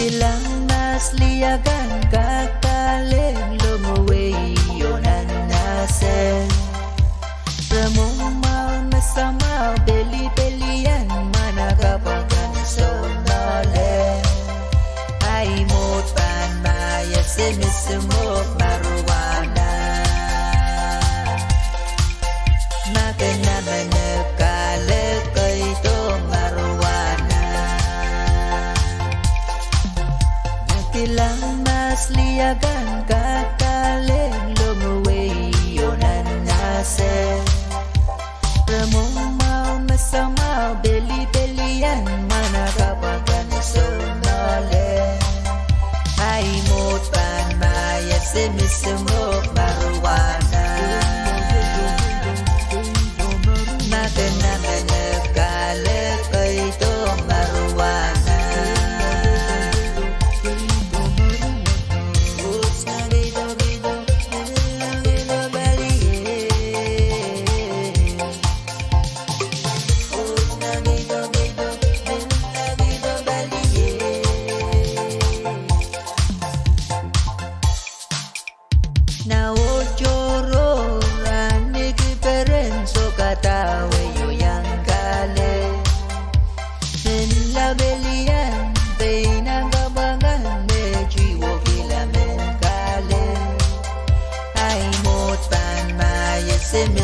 Ilang nasliyagan kakaling lumuwi yonan nasen Ramumau nasamaw beli-belian managapagan sonole Ay mutan maya simisumok maruwana Makana manakalik ito maruwana Ilang nasliyagan kakaling lumuwi yonan nasen Ramumau masamaw beli-belian managapagan sonole Ay mutan maya simisumok maruwana Makana manakalik ito maruwana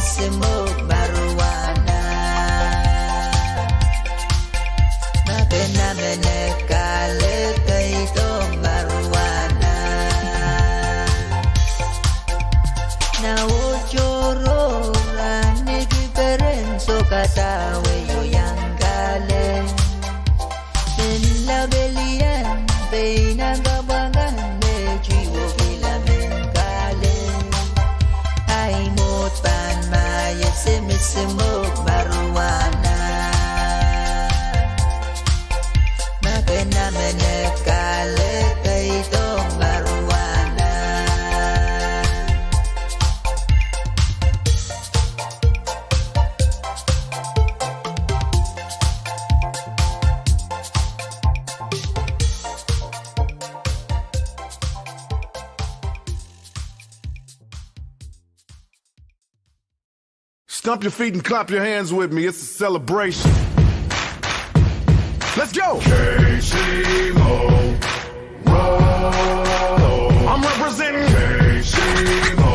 Simok maruwana Makana manakalik ito maruwana Naujoro ranig perenso katawe yoyang kale Sinlabelian Pinagabangan Mejiwo kilamen kale Ay mutan maya simisumok maruwana Makana manakalik ito maruwana Stomp your feet and clap your hands with me. It's a celebration. Let's go. KCMO. Roll. I'm representing KCMO.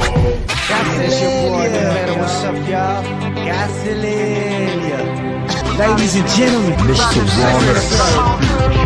It's your boy, the man. What's up, y'all? Gasoline. Ladies and gentlemen, Mr. Waller.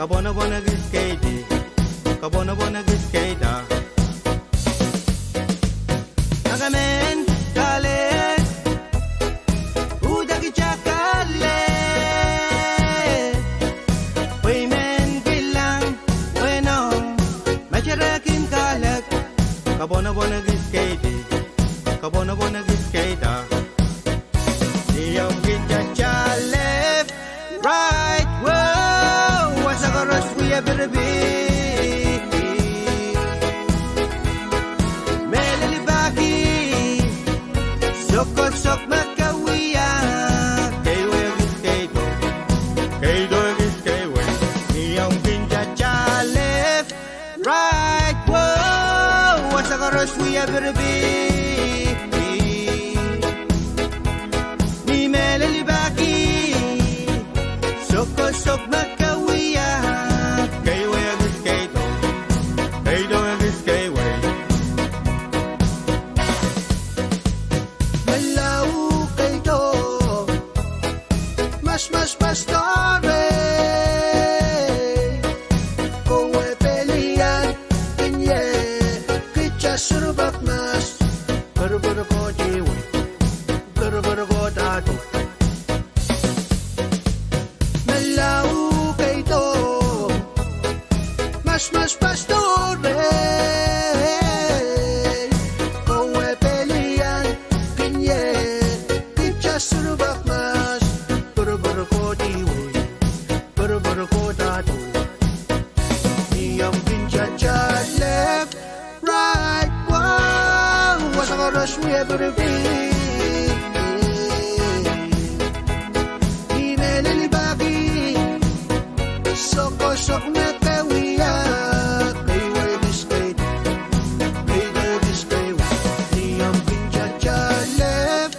kabona bona giskede kabona bona giskeda agamen kale uja kichakale women bilang bueno macharakin kalak kabona bona giskede kabona bona giskeda Niyong ginja left right whoa what's a rush we ever be melali baki sok sok makawiya kaywe giskego kaydo giskewe niyong ginja left right whoa what's a rush we ever be ni melali baki sok makawiya kaywe giskego kaydo giskewe Malaw kaydo mas pastore kowe pelian kinye kicha surubak mas baru ko jiwe baru ko dadu Malaw kaydo mas pastore kowe pelian kinye kicha surubak mas baru ko jiwe baru ko dadu niyang pincha left right wow what's a rush we ever be Imelili baki sok na kawiya kaywe giskate kaywe giskate niyang pincha left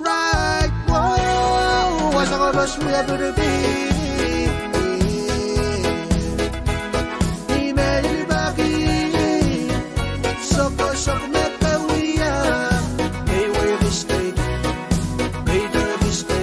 right wow what's a rush we ever be Imelili baki sok na kawiya kaywe giskate kaywe giskate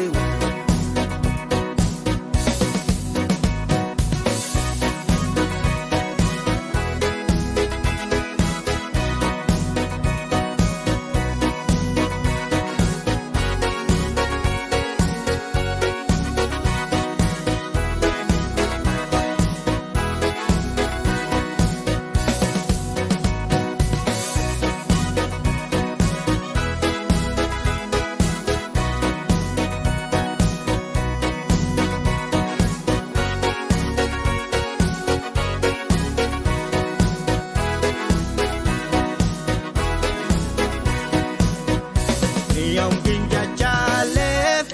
Niyong ginja left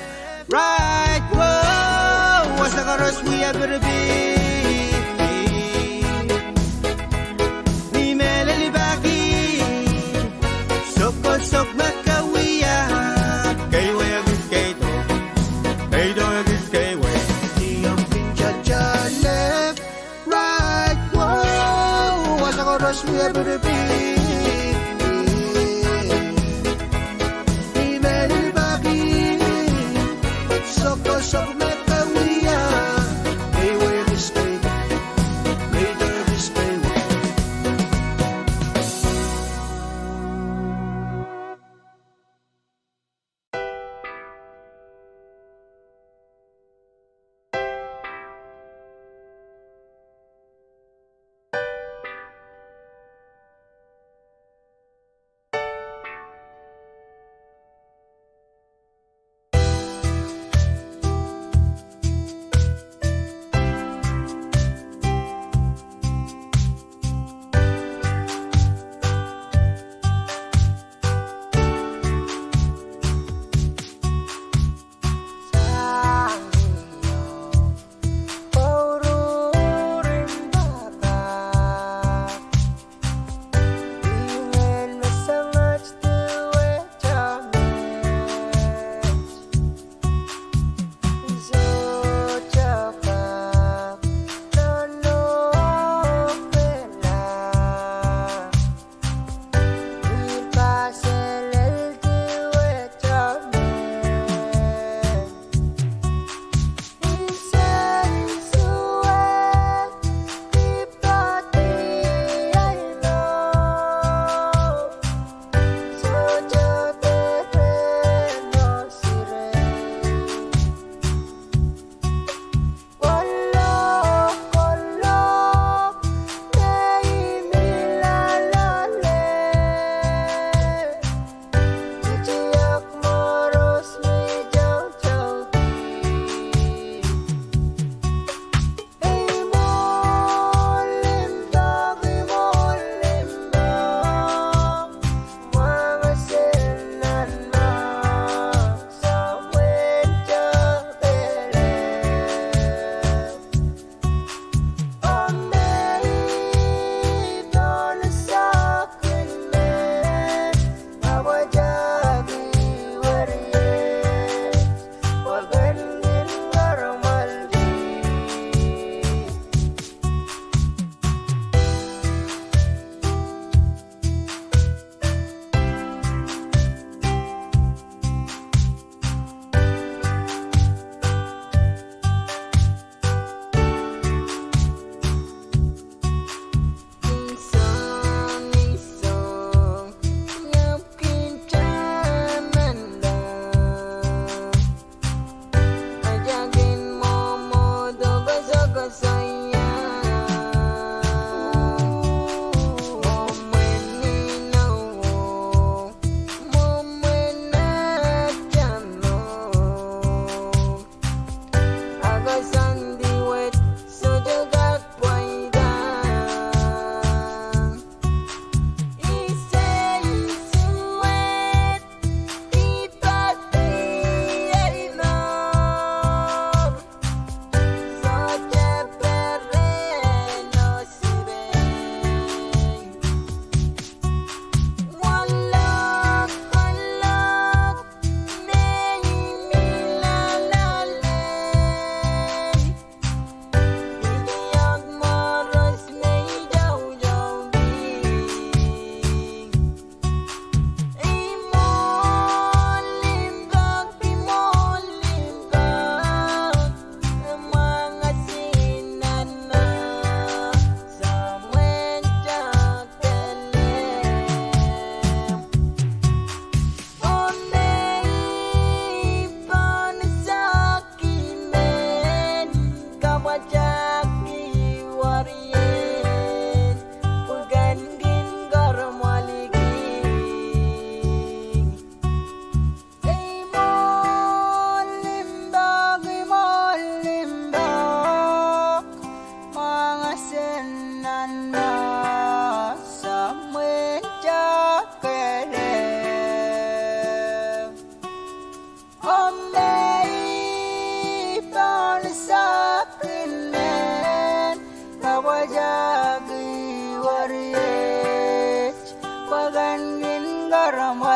right whoa what's the rush we ever be ni melali baki sok makawiya kaywe giskego kaydo giskewe Niyang pincha left right whoa what's a rush we ever be Imelili baki sok na kawiya kaywe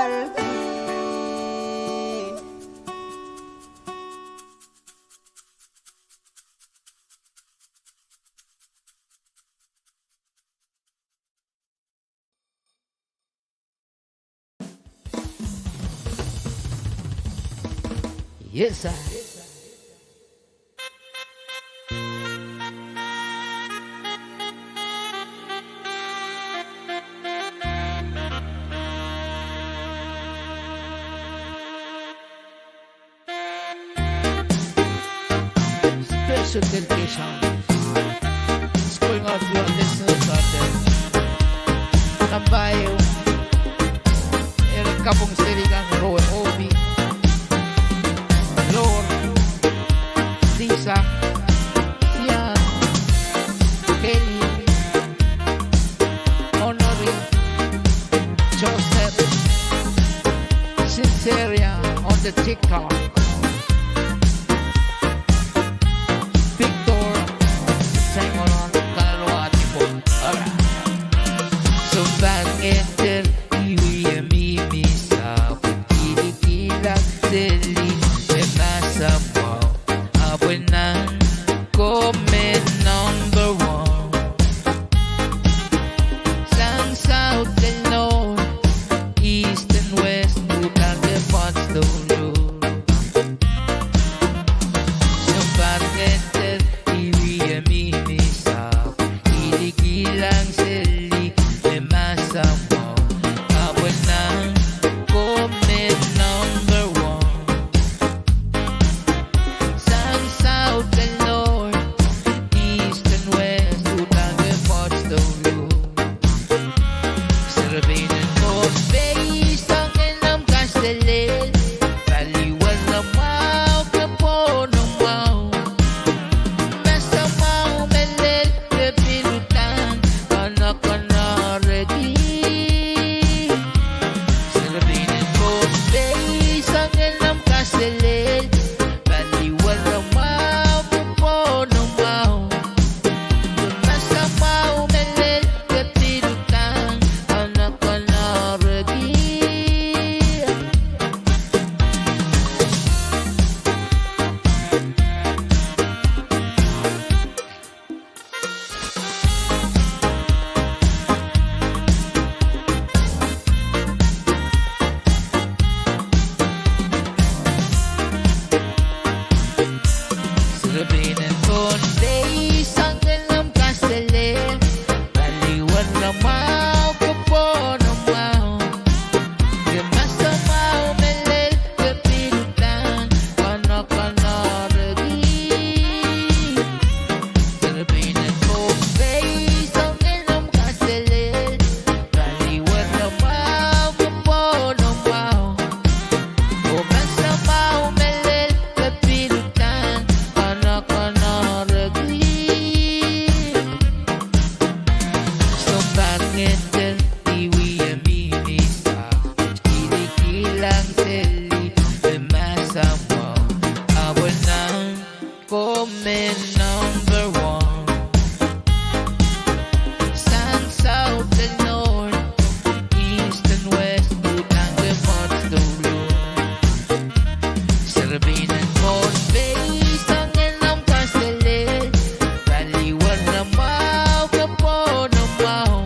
walgi. Yes, sir. Special dedication is going out to our listeners out there. Nambayo, el kapong siligang Rowan Obi, Lord, Lisa, Sian, Kelly, Honoring, Joseph, Sinceria on the TikTok, Victor, Simon, Kalawati po. Alright. So bakit iwi mimi sa pagkikilang deli may nasa mo abon ng comment number 1 sang south and north east and west bukan dapat dulu. So bakit iwi mimi sa pagkikilang deli may nasa mo abon ng comment number 1 sang south and north east and west utang dapat dulu. Sarabinan ko face ang enam kastelin baliwan na mau kapo ng mau basta mau melel kepilutan kana ready. Sarabinan ko face ang enam kastelin baliwan na mau kapo ng mau basta mau melel kepilutan kana ready. Sarabinan ko face ang enam kastelin baliwan na mau kapo ng mau basta mau melel kepilutan kana ready. Sarabinan ko face ang enam kastelin baliwan na mau kapo ng mau basta mau melel kepilutan kana ready. So bakit iwi amini sa kinikilang seli masa mo awal ng comment number 1 sang south and north east and west utang dapat dulu. Sarabinan ko face ang enam kastelin baliwan na mau kapo ng mau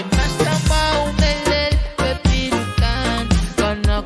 basta mau melel kepilutan kana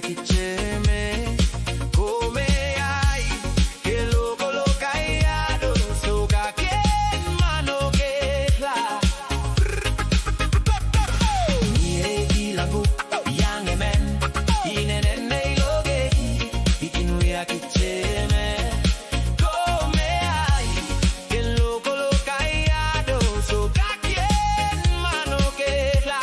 kicheme, come hai, che lo colocagliado, so kakien mano que la. Niye ilagu, yang emen, inenene loge, ikinuya kicheme, come hai, che lo colocagliado, so kakien mano que la.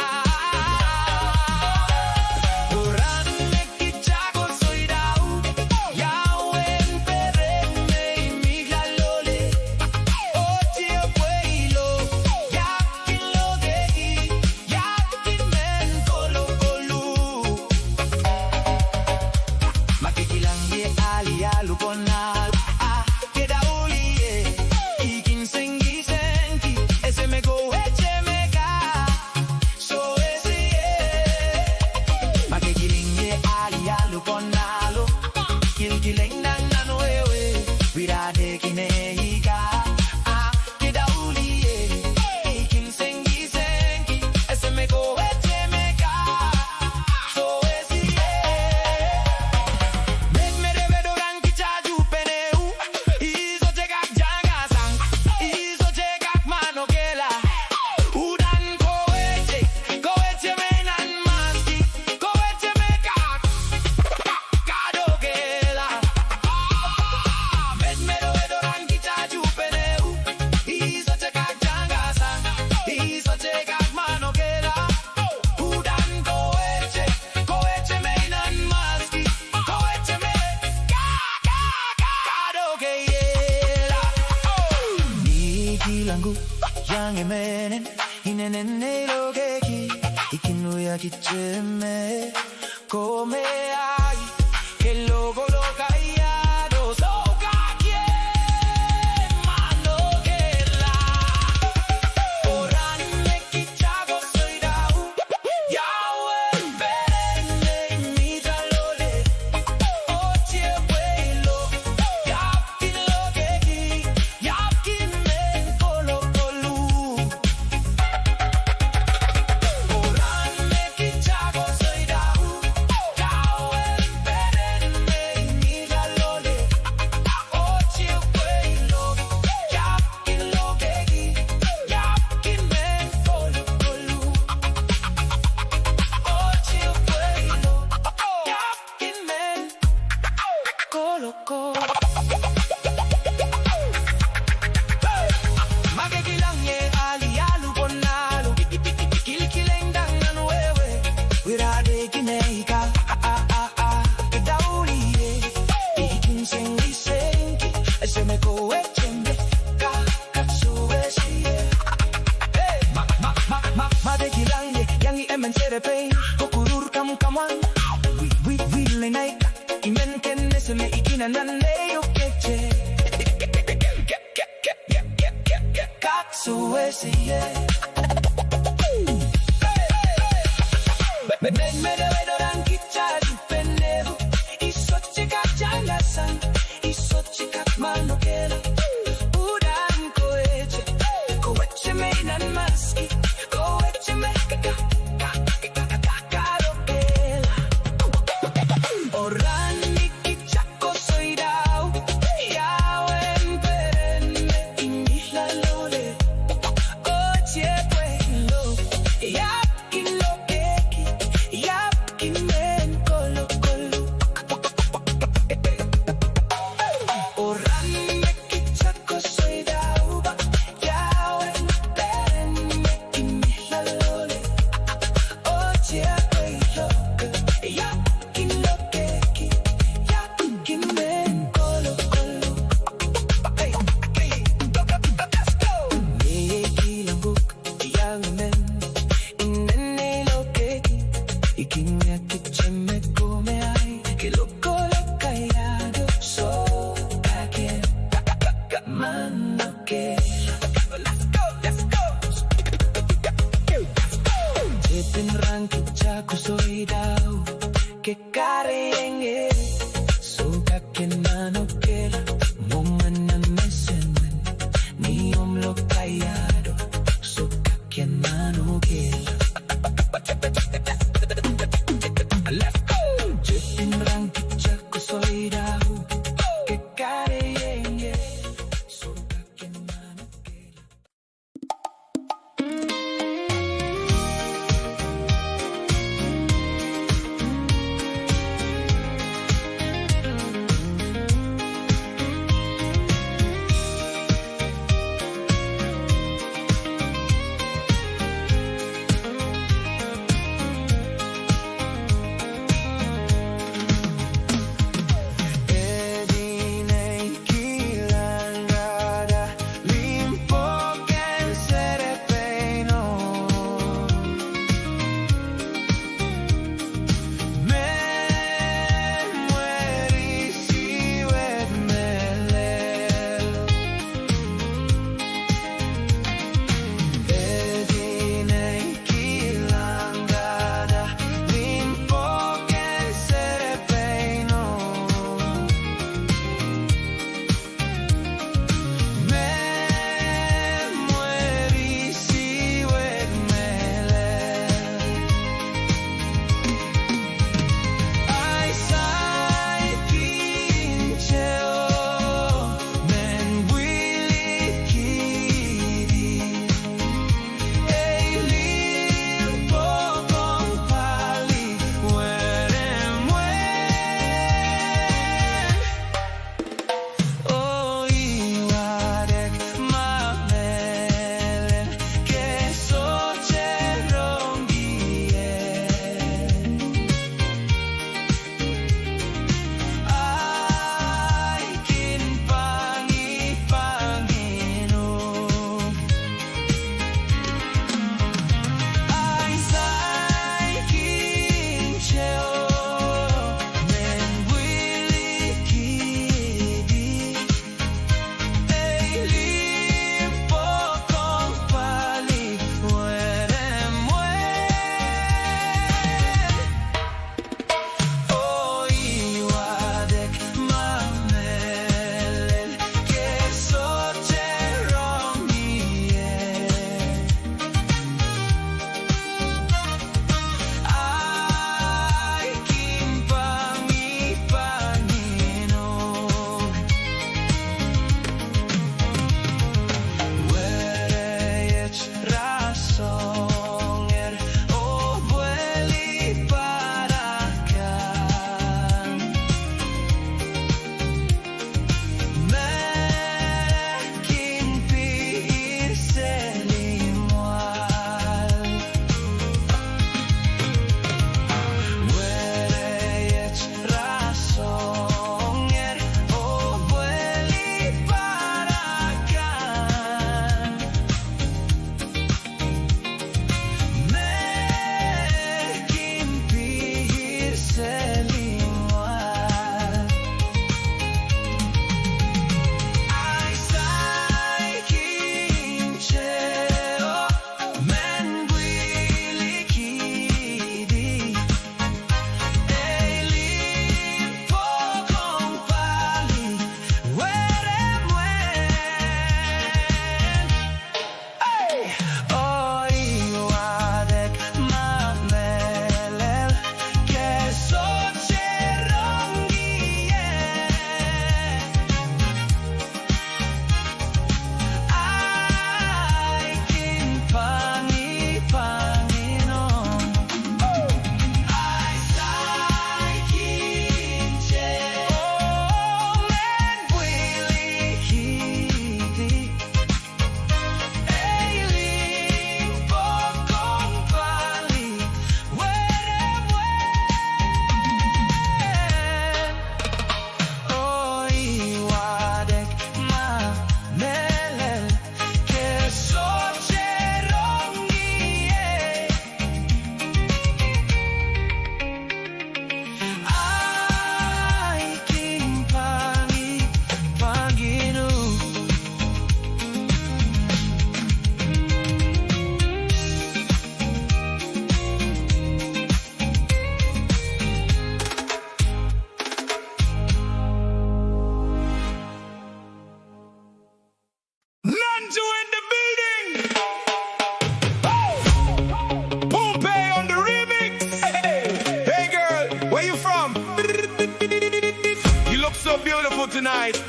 tonight.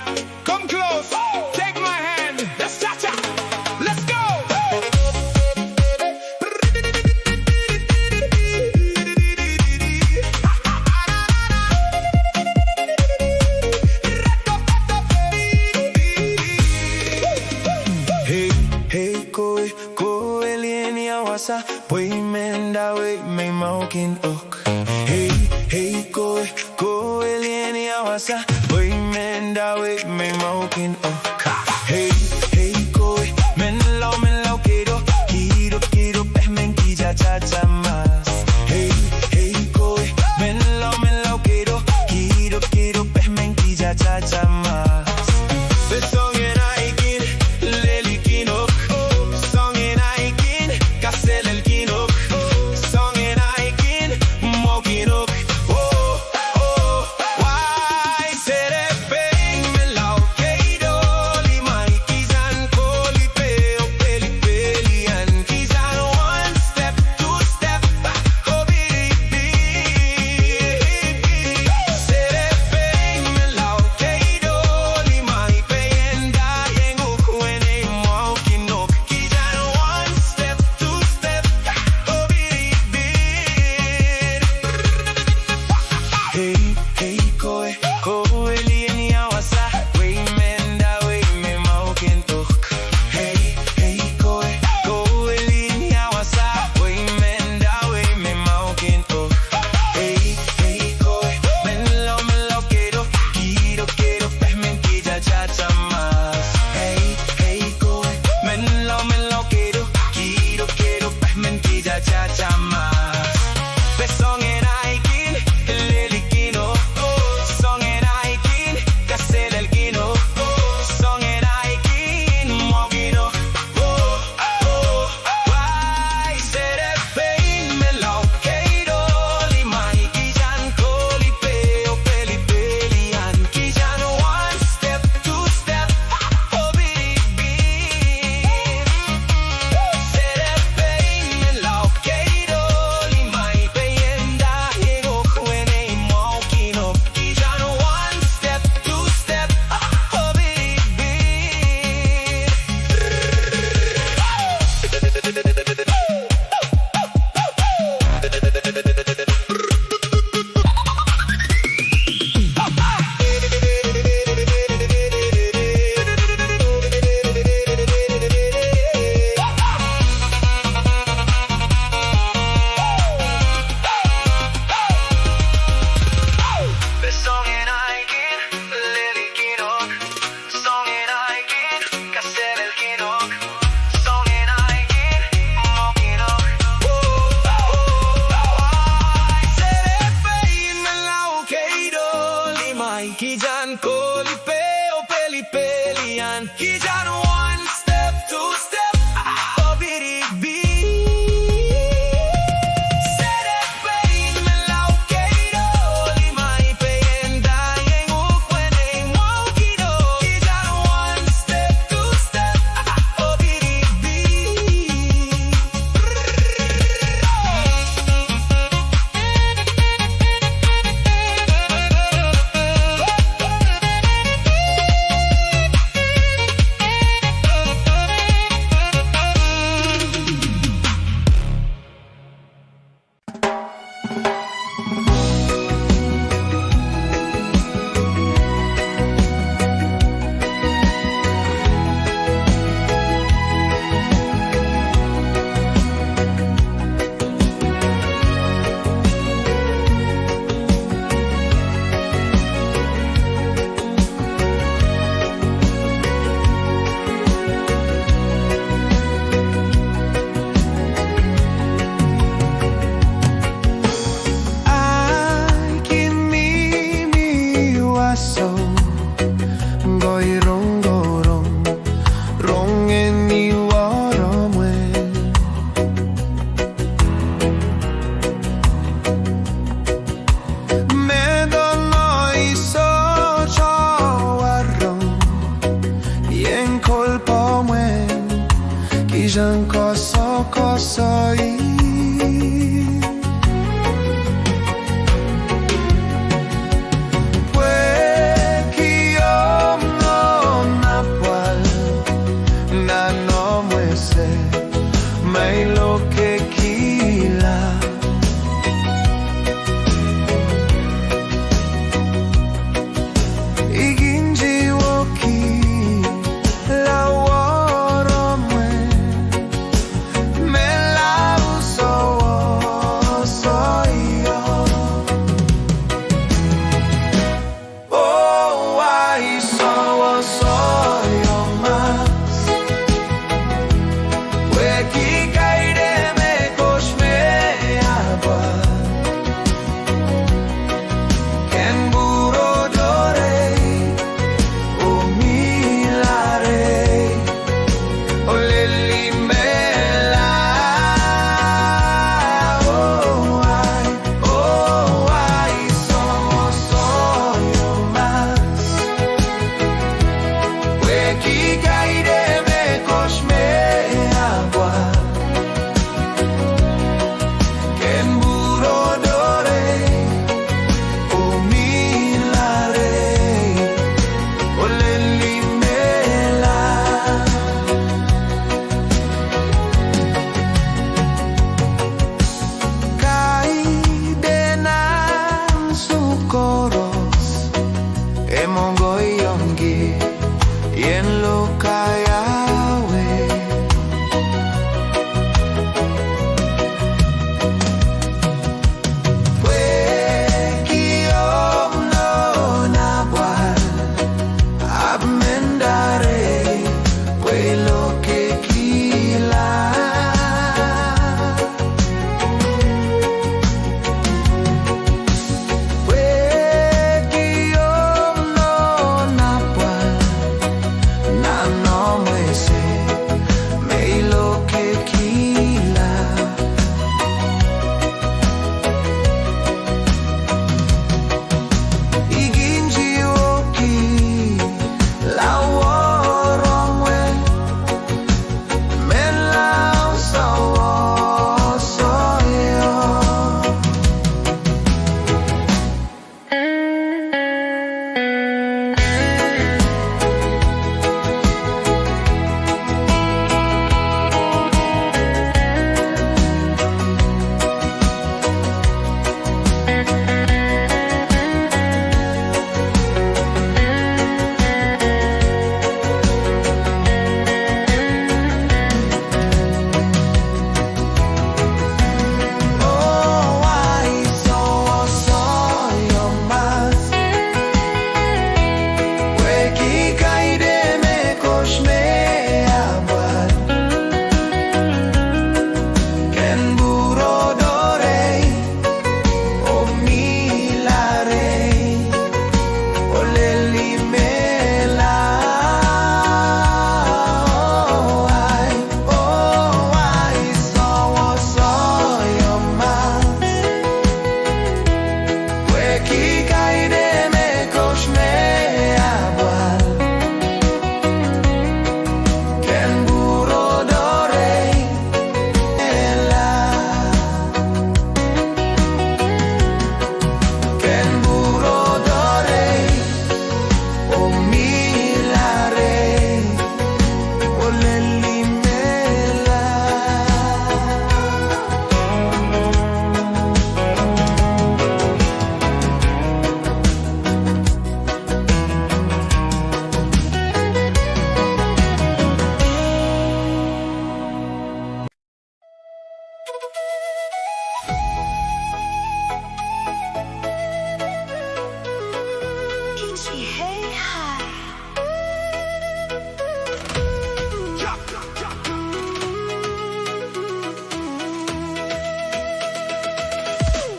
Come close, take my hand. Let's cha-cha. Let's go. Hey, hey, koe lieni awasa, poi menda we me maukin ok. Hey, hey, koe lieni awasa, poi menda we me maukin ok. Hey, hey, koe, men lau kiro, men kija cha cha mas. Hey, hey, koe, men lau kiro, men kija cha cha mas. Besong en aikin, leli kinok. Song en aikin, kasel el kinok. Song en aikin, mokinok. Oh, oh, why sere peng me lau keido limai kizan koli peo peli an kizan one step, two step, hobiri sere peng me lau keido limai peyenda yengu kuene mokinok kizan one step, two step, hobiri Hey, hey, koe lieni awasa, we menda we me maukin tok. Hey, hey, koe lieni awasa, we menda we me maukin tok. Hey, hey, koe, men lau kiro, men kija cha cha mas. Hey, hey, koe, men lau kiro, men kija cha cha mas. Besong en aikin, leli kino. Song en aikin, kasel el kino. Song en aikin, mokino. Oh, oh, why sere pein me lau keiro limai kijan koli peo peli an kijan one step, two step, hobiri sere pein me lau keiro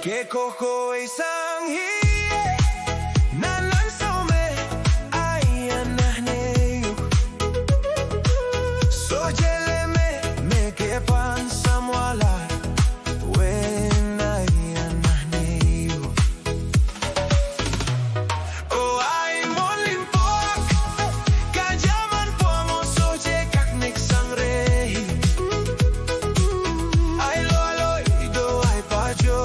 que cojo y sangre nanan some ayanahne so jeleme me que pan samwala when ayanahne oh I'm only pork kajaman pomo so je kak nek sangre I lo ido I pajo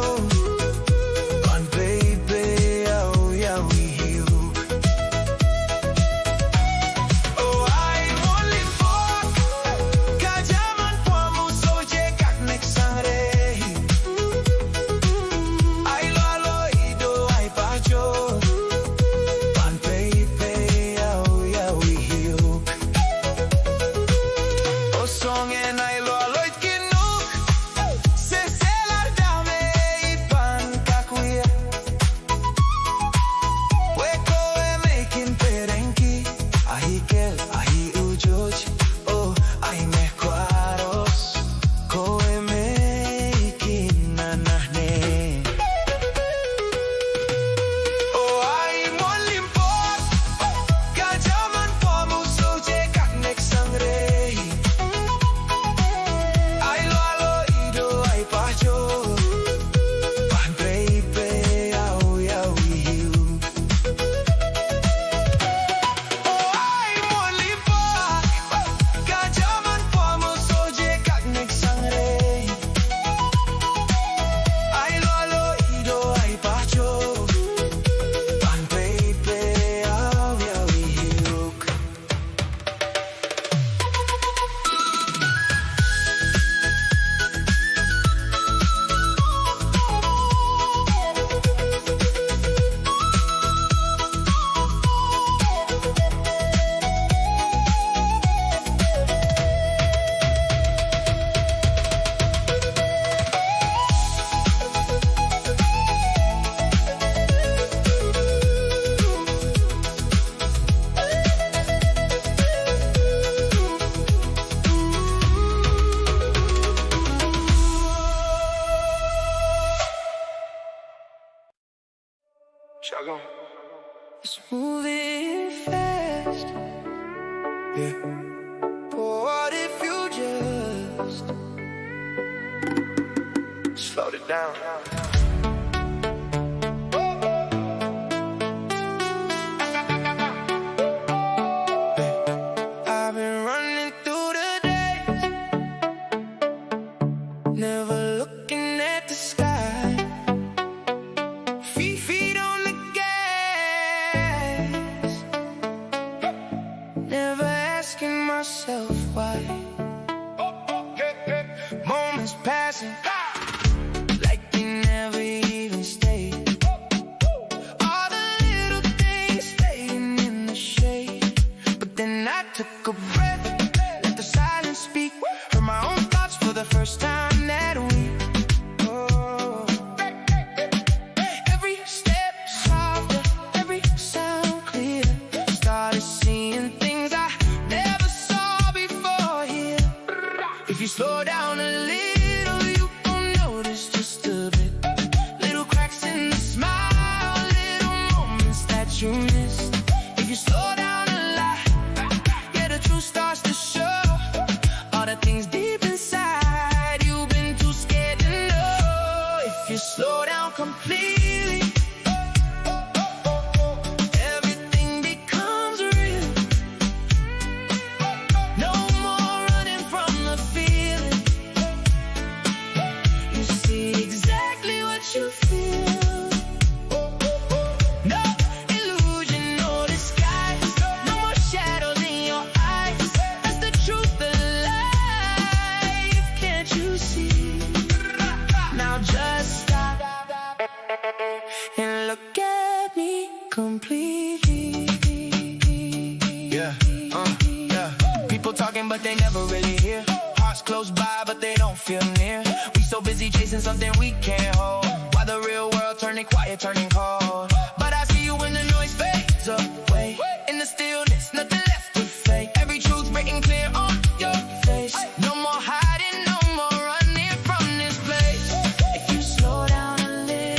It's moving fast. Yeah. But what if you just Slowed it down. I've been running through the days, never looking at the sky. Feet on the gas, never asking myself why. Moments passing like they never even stayed. All the little things staying in the shade. But then I took a breath, let the silence speak. Heard my own thoughts for the first time that week. Oh. Every step softer, every sound clear. Started seeing things I never saw before here. If you slow down a little, you gon' notice just a bit. Little cracks in the smile, little moments that you missed. If you slow down a lot, yeah, the truth starts to show. All the things deep inside you've been too scared to know. If you slow down completely, everything becomes real. No more running from the feeling. You see exactly what you feel. No illusion, no disguise. No more shadows in your eyes. That's the truth of life. Can't you see? Now just stop and look at me completely. Yeah, yeah. People talking but they never really hear. Hearts close by but they don't feel near. We so busy chasing something we can't hold. While the real world turning quiet, turning cold. But I see you when the noise fades away. In the stillness, nothing left to fake. Every truth written clear on your face. No more hiding, no more running from this place. If you slow down a little,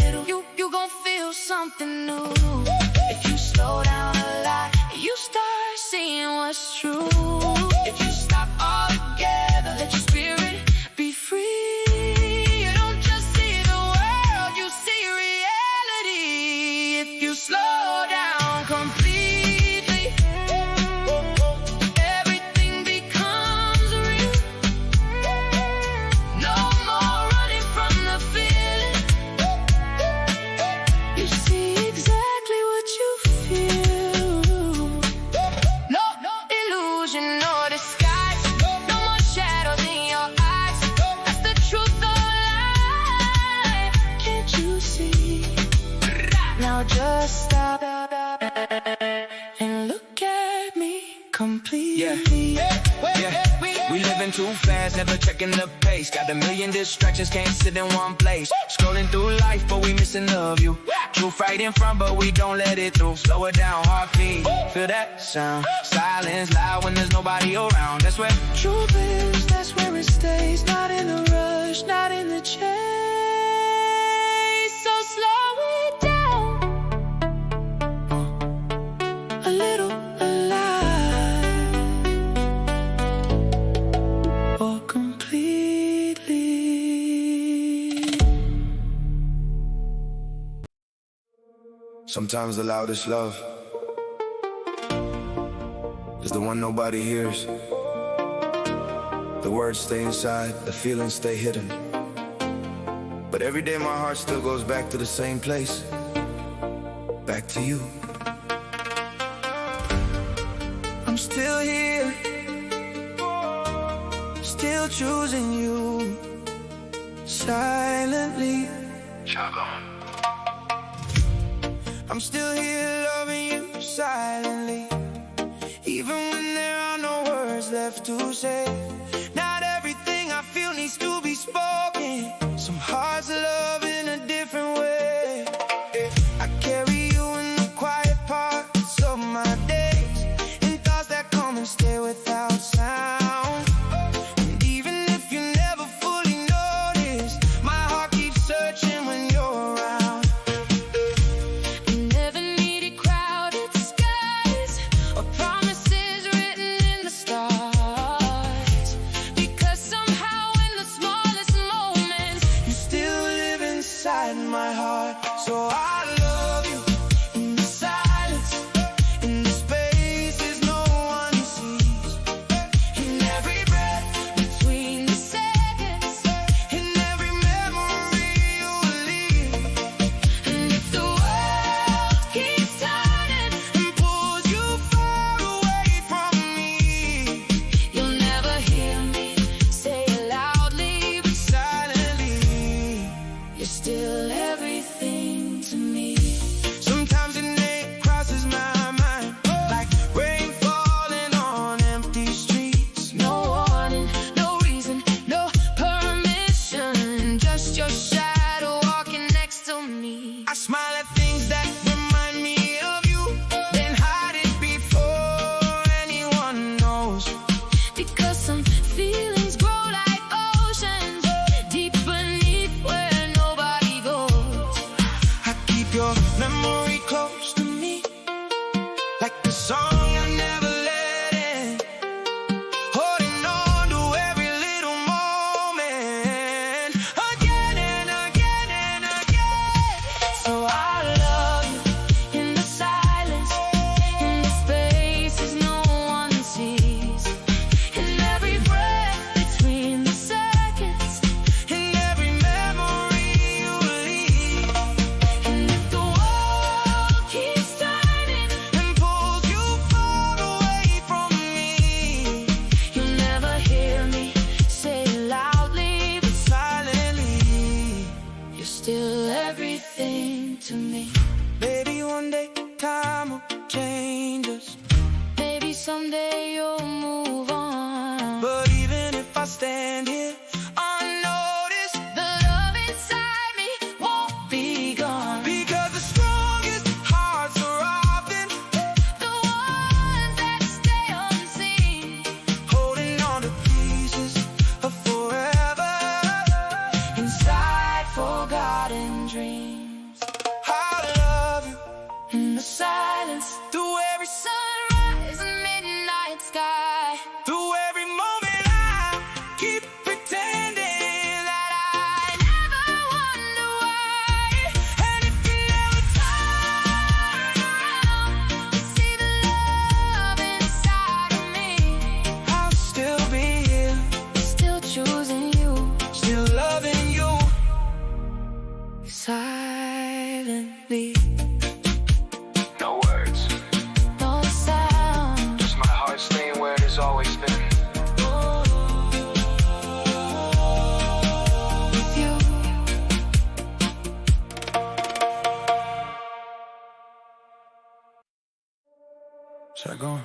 now just stop and look at me completely. We living too fast, never checking the pace. Got a million distractions, can't sit in one place. Scrolling through life, but we missing the view. Truth right in front, but we don't let it through. Slow it down, heartbeat, feel that sound. Silence loud when there's nobody around. That's where truth is, that's where it stays. Not in the rush, not in the chase. So slow it down, a little alive, or completely. sometimes the loudest love is the one nobody hears. The words stay inside, the feelings stay hidden. But every day my heart still goes back to the same place. Back to you. I'm still here, still choosing you silently. I'm still here loving you silently, even when there are no words left to say. Not everything I feel needs to be spoken. Some hearts love in a different way. I carry you in the quiet parts of my days, in thoughts that come and stay without sound. And even if you never fully notice, my heart keeps searching when you're around. I never needed crowded skies or promises written in the stars, because somehow in the smallest moments you still live inside my heart. So I love you in the silence, in the spaces no one sees, in every breath between the seconds, in every memory you leave. And if the world keeps turning and pulls you far away from me, you'll never hear me say it loudly, but silently, you're still everything to me. Sometimes your name crosses my mind, like rain falling on empty streets. No warning, no reason, no permission, just your shadow walking next to me. I smile at things that remind me of you, then hide it before anyone knows, because some feelings grow like oceans, deep beneath where nobody goes. I keep your memory close to me, like the song I never let end, holding on to every little moment, again and again and again. So I love you in the silence, in the spaces no one sees, in every breath between the seconds, in every memory you leave. And if the world keeps turning and pulls you far away from me, you'll never hear me say it loudly, but silently, you're still everything to me. Maybe one day time will change us, maybe someday you'll move on, but even if I stand here unnoticed, the love inside me won't be gone, because the strongest hearts are often the ones that stay unseen, holding on to pieces of forever inside forgotten dreams. I love you in the silence, through every sunrise and midnight sky, through every moment I keep pretending that I never wonder why. And if you never turn around to see the love inside of me, I'll still be here, still choosing you, still loving you silently. no words, No sound, just my heart staying where it has always been. with you. Shotgun.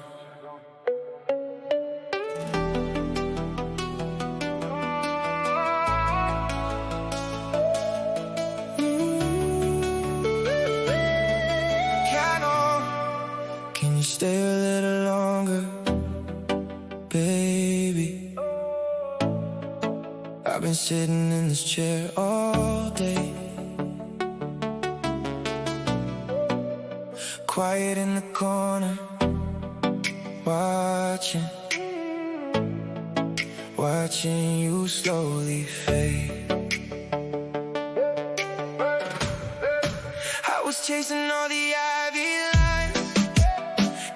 Can you stay a little longer, baby? I've been sitting in this chair all day, quiet in the corner, watching you slowly fade. I was chasing all the ivy lines,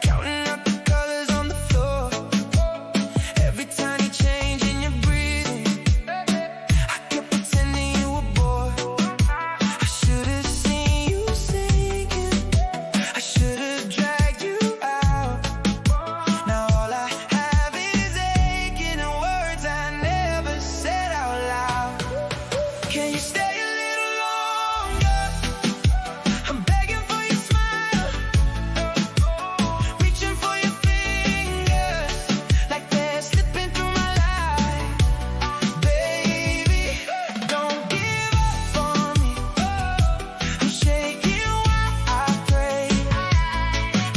counting up the colors on the floor. Every tiny change in your breathing, I kept pretending you were bored. I should have seen you sinking, I should have dragged you out. Now all I have is aching and words I never said out loud. Can you stay a little longer? I'm begging for your smile, reaching for your fingers, like they're slipping through my life. Baby, don't give up on me. I'm shaking while I pray.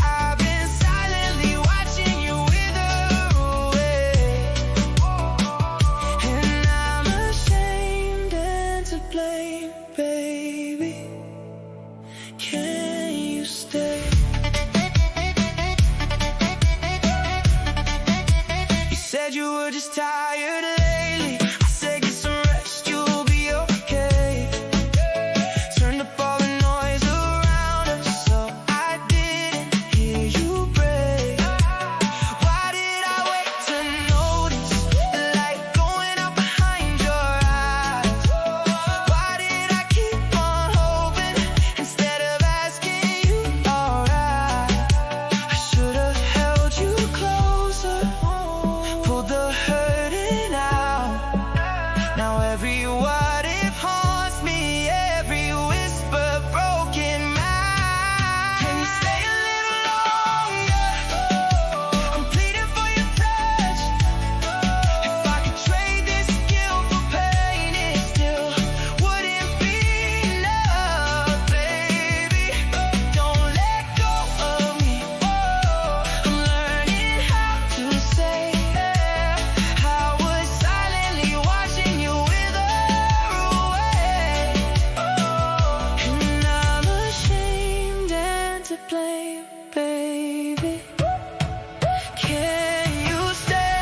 I've been silently watching you wither away, and I'm ashamed and to blame. Baby, can you stay? You said you were just tired lately. I said get some rest, you'll be okay. Turned up all the noise around us so I didn't hear you break. Why did I wait to notice the light going out behind your eyes? Why did I keep on hoping instead of asking you alright? I should have held you closer, pulled the hurting out. Now every what if haunts me, every whisper broken mouth. Can you stay a little longer? I'm pleading for your touch. If I could trade this guilt for pain, it still wouldn't be enough, baby. Don't let go of me. I'm learning how to say I was silently watching you wither away, and I'm ashamed and to blame, baby. Can you stay?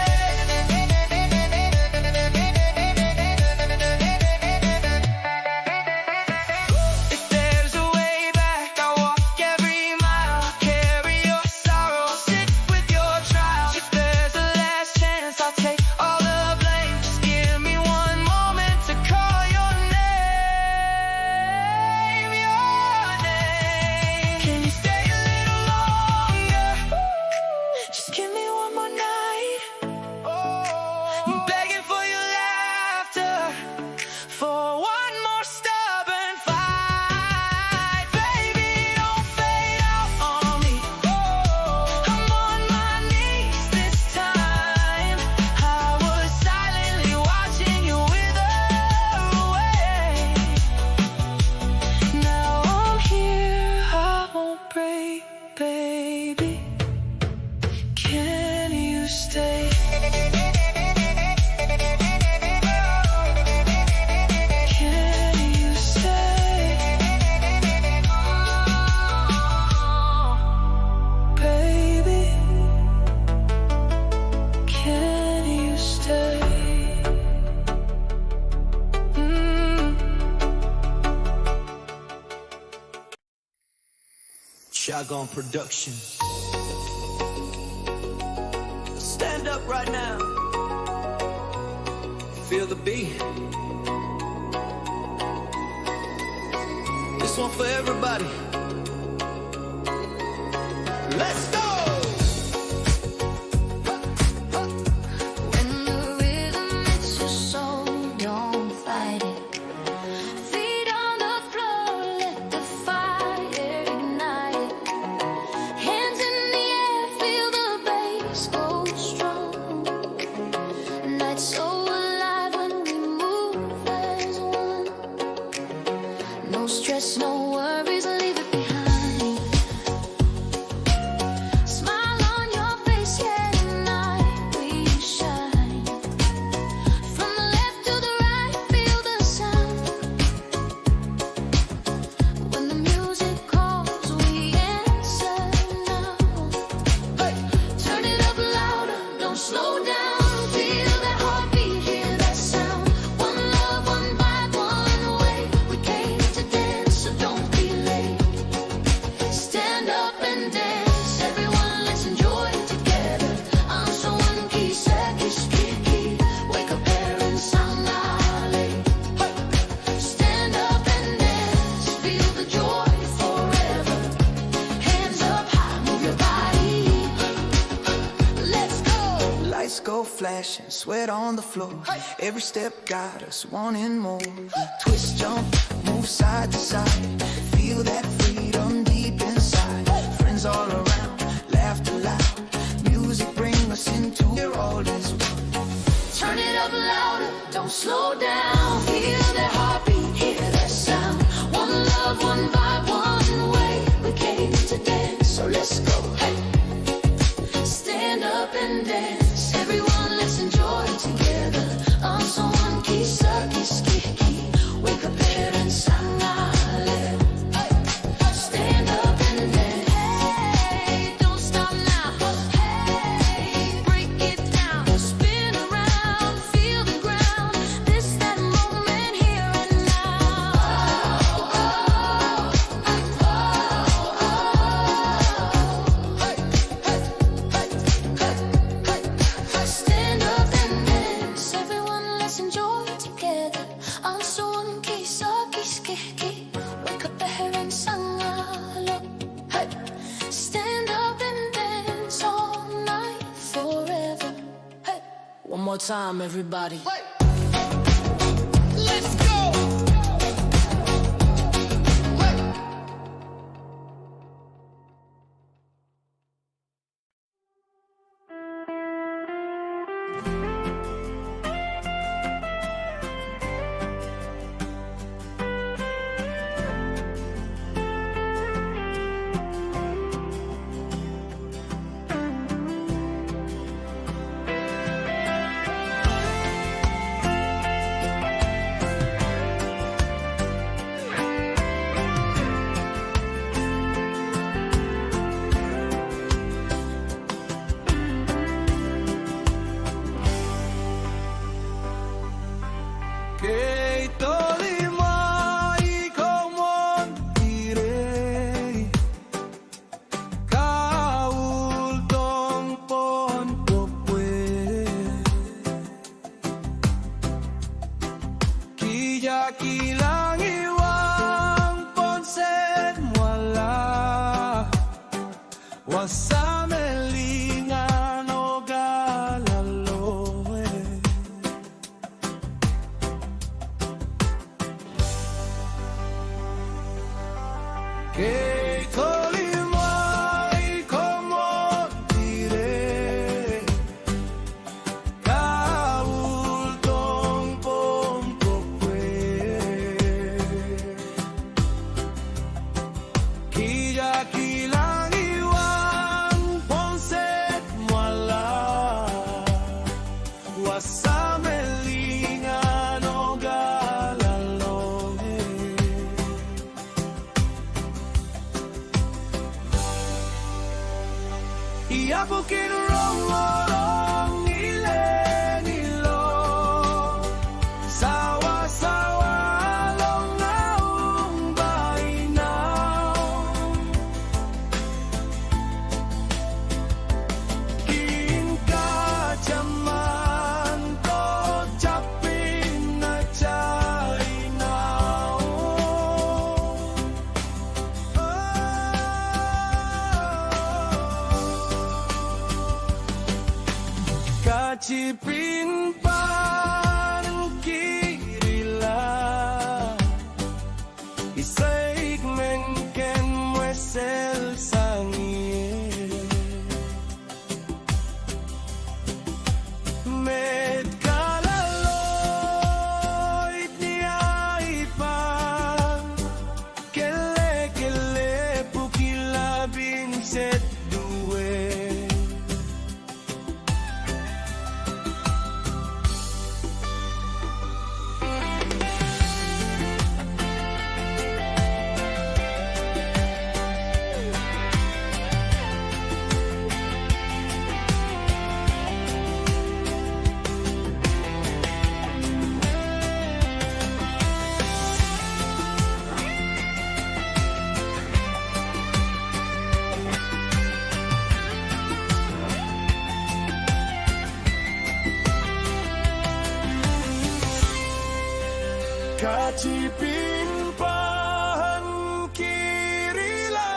If there's a way back, I'll walk every mile, carry your sorrow, sit with your trials. If there's a last chance, I'll take all the blame. Just give me one moment to call your name, Can you stay a little longer? Just give me one more night. I'm begging for your laughter, for one more stubborn fight. Baby, don't fade out on me. I'm on my knees this time. I was silently watching you wither away. Now I'm here, I won't break, baby. Can you stay? Can you stay? Baby, can you stay? Shotgun Production. Stand up right now. Feel the beat. This one for everybody. Let's go! When the rhythm hits your soul, don't fight it. Feet on the floor, let the fire ignite it. Hands in the air, feel No stress, no worries, leave it behind. Smile on your face, yeah, tonight we shine. From the left to the right, feel the sound. When the music calls, we answer now. Hey, turn it up louder, don't slow down. Feel that heartbeat, hear that sound. One love, one vibe, one way. We came to dance, so don't be late. Stand up and dance, everyone, let's enjoy together. I'm so one key, kiss, key. Wake up, parents, I'm not late. Stand up and dance, feel the joy forever. Hands up high, move your body. Let's go. Lights go flashing, sweat on the floor. Every step got us wanting more. Twist, jump, move side to side. Feel that freedom deep inside. Friends all around, laughter loud. Music bring us into it, all is one. Turn it up louder, don't slow down. Feel that heartbeat, hear that sound. One love, one vibe, one way. We came to dance, so let's go. Hey, stand up and dance, everyone, let's enjoy together. I'm so one key, kiss, key. Wake up, parents, I'm not late. Stand up and dance. Hey, don't stop now. Hey, break it down. Spin around, feel the ground. This that moment here and now. Stand up and dance, everyone, let's enjoy together. I'm so one key, key. Wake up, parents, I'm not late. Hey, stand up and dance all night forever. Hey, one more time, everybody. Let's go. Que tolimai komon direi kaul tong Pohnpei Kija kilang iwang ponsen wala wasamelingan o galaloe Que tolimai komon direi kaul tong Pohnpei Kija kilang iwang ponset wala wasamelingan o galaloe Iako kinurong ileng-ilo Sawa-sawa longaong bainaw Kingka jaman ko japin na jainaw Kacipin pan kirila Isaig mengken mwesel sangie Med kalaloit niya ipan Cipin kirila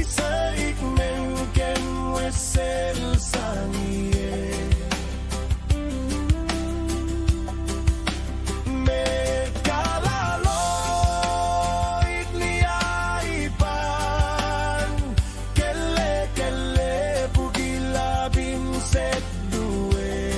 Isaik mengken wesel sangie Mekalaloit liaipan Kele kele pugila binset duwe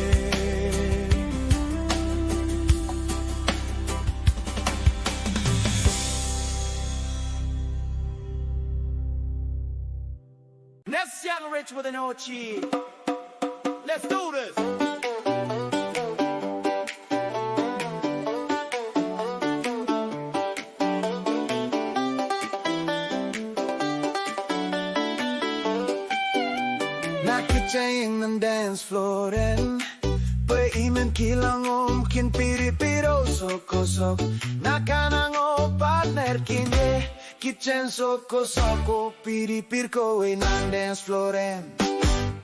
Let's young rich with an OG. Let's do this. Nakitayang ng dance floor rin Paiman kilang kin piripiro soko-sok Nakanang partner kinde Kitchen soko-soko piripir ko ng dance floor rin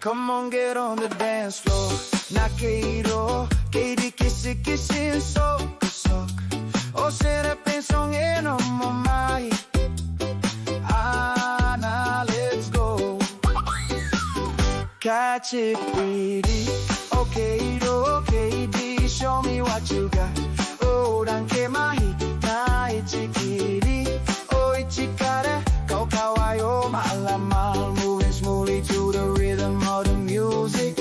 Come on get on the dance floor Nakairo Kaidi kisi-kisi soko-sok O serapin song eno mamay Now let's go Catch it pretty Okay, D, show me what you got Oh, danke mahi, na ichikiri Oh, ichikare, kau kawayo Malamal, moving smoothly to the rhythm of the music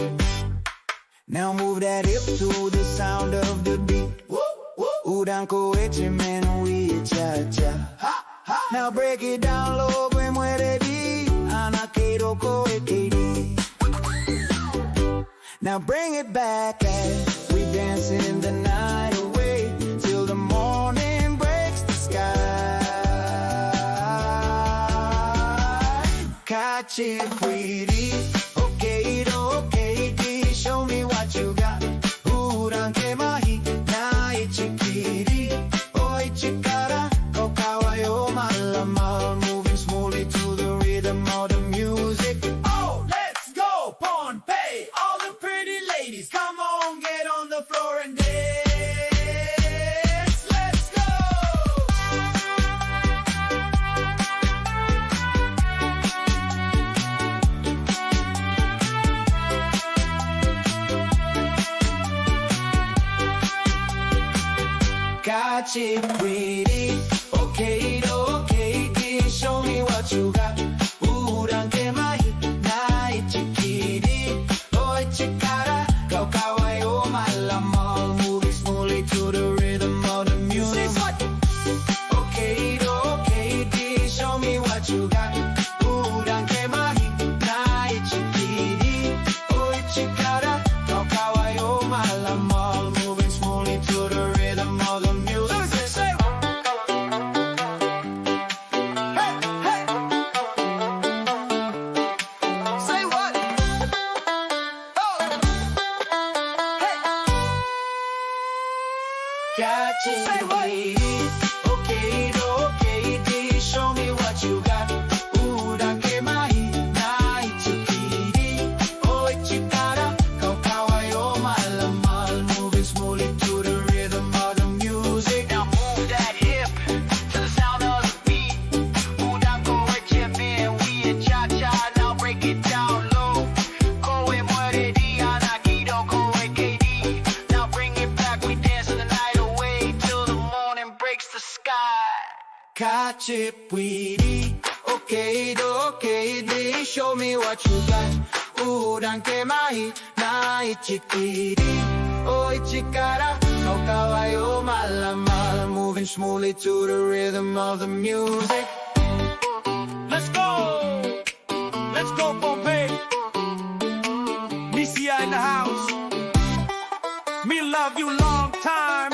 Now move that hip to the sound of the beat Udang ko echimen, we cha-cha Now break it down low, when we're ready Anakero ko ekedi Now bring it back as we dancing the night away till the morning breaks the sky. Catch it, pretty. Okay, D, show me what you got. Urang ke mahi na ichikiri, oh ichikara, kau kawayo malamal, moving smoothly to the rhythm of the music. Oh, let's go, Pohnpei. All the pretty ladies, come on, get on the floor and dance. Let's go. Catch it, pretty. Okay, D, show me what you got. Urang ke mahi na ichikiri, oh ichikara, kau kawayo malamal, moving smoothly to the rhythm of the music. Okay, D, show me what you got. Urang ke mahi na ichikiri, oh ichikara, kau kawayo malamal, moving smoothly to the rhythm of the music. Catch it, lady. Okay, D, show me what you got. Udang ke mahi na ichikiri, oh ichikara, kau kawayo malamal, moving smoothly to the rhythm of the music. Now move that hip to the sound of the beat. Udang ko echimen, we a cha-cha. Now break it down low. Ko e muere di, anakido ko e KD. Now bring it back, we dancing the night away till the morning breaks the sky. Catch it, pretty. Okay, D, show me what you got. Udang ke mahi na ichikiri, oh ichikara, kau kawayo malamal, moving smoothly to the rhythm of the music. Let's go. Let's go, Pohnpei. VCI in the house. Me love you long time.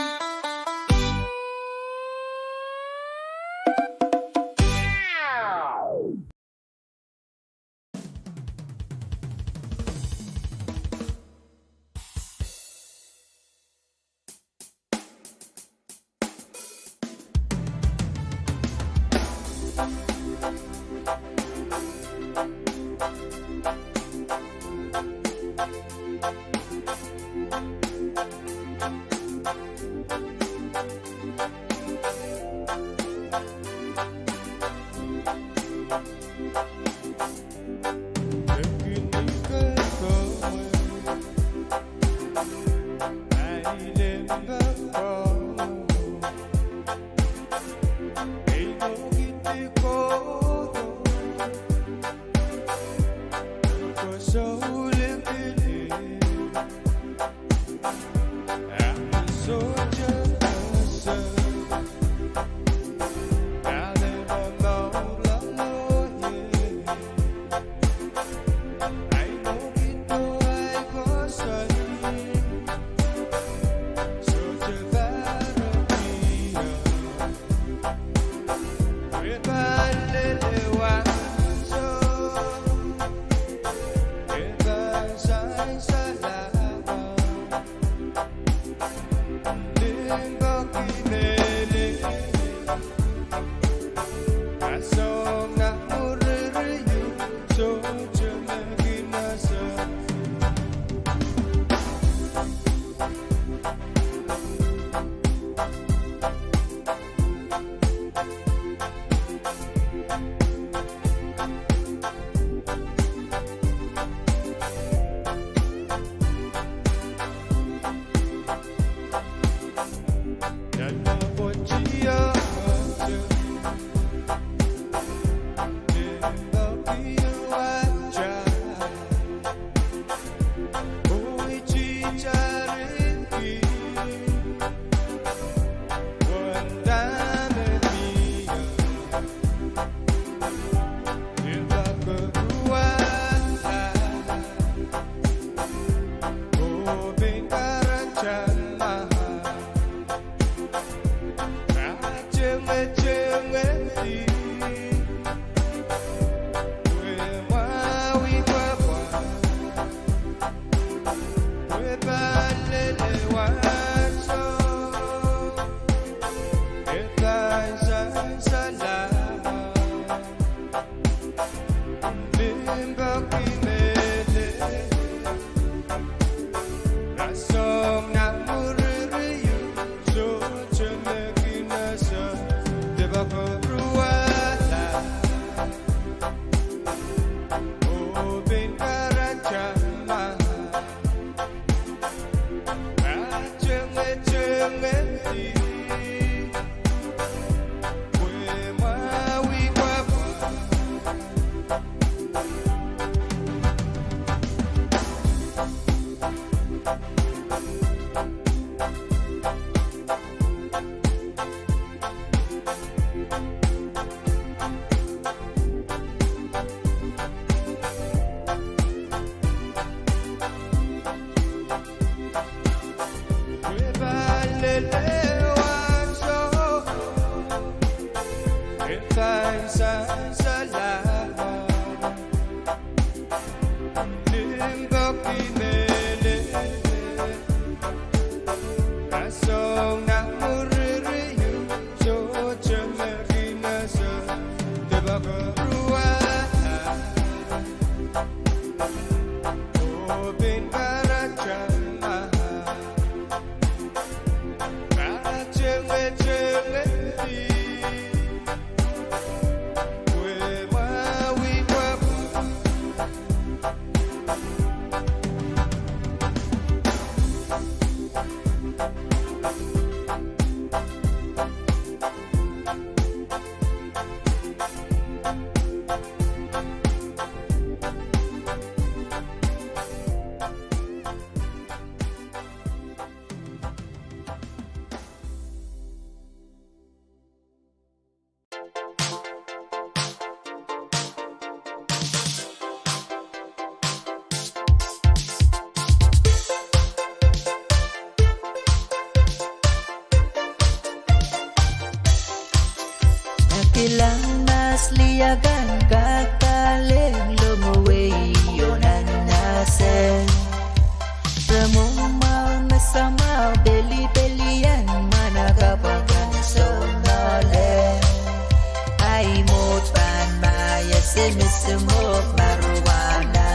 Ilang nasliyagan kakaling lumuwi yonan nase Semumau mesama beli-belian mana kapakan sonole Ai một bàn maya semisumok marijuana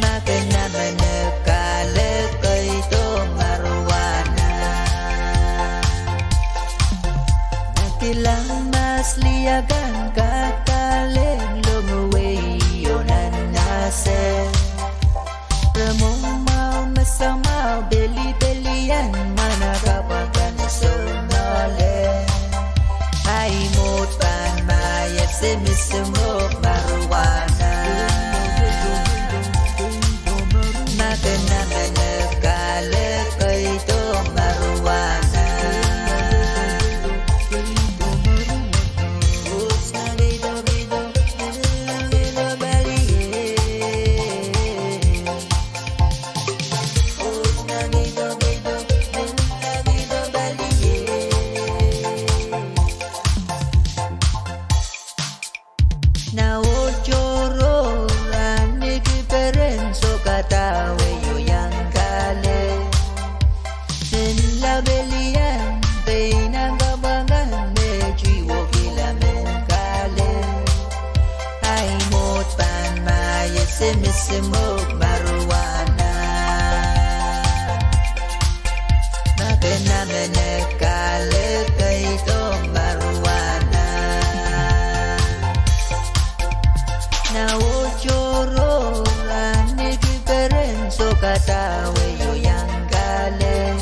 Makana manakale kaito marijuana Ilang nasliyagan kakaling lumuwi yonan nase Semumau mesama beli-belian mana kapakan sonole Ai một bàn maya semisumok marijuana Makana manakale kaito marijuana Now choro rani kiperen so katawe yo yang kale Sin la belian beina gabangan me jiwo kilamen kale Ai một bàn maya semisumok marijuana Makana manakale kaito marijuana Now choro rani kiperen so katawe yo yang kale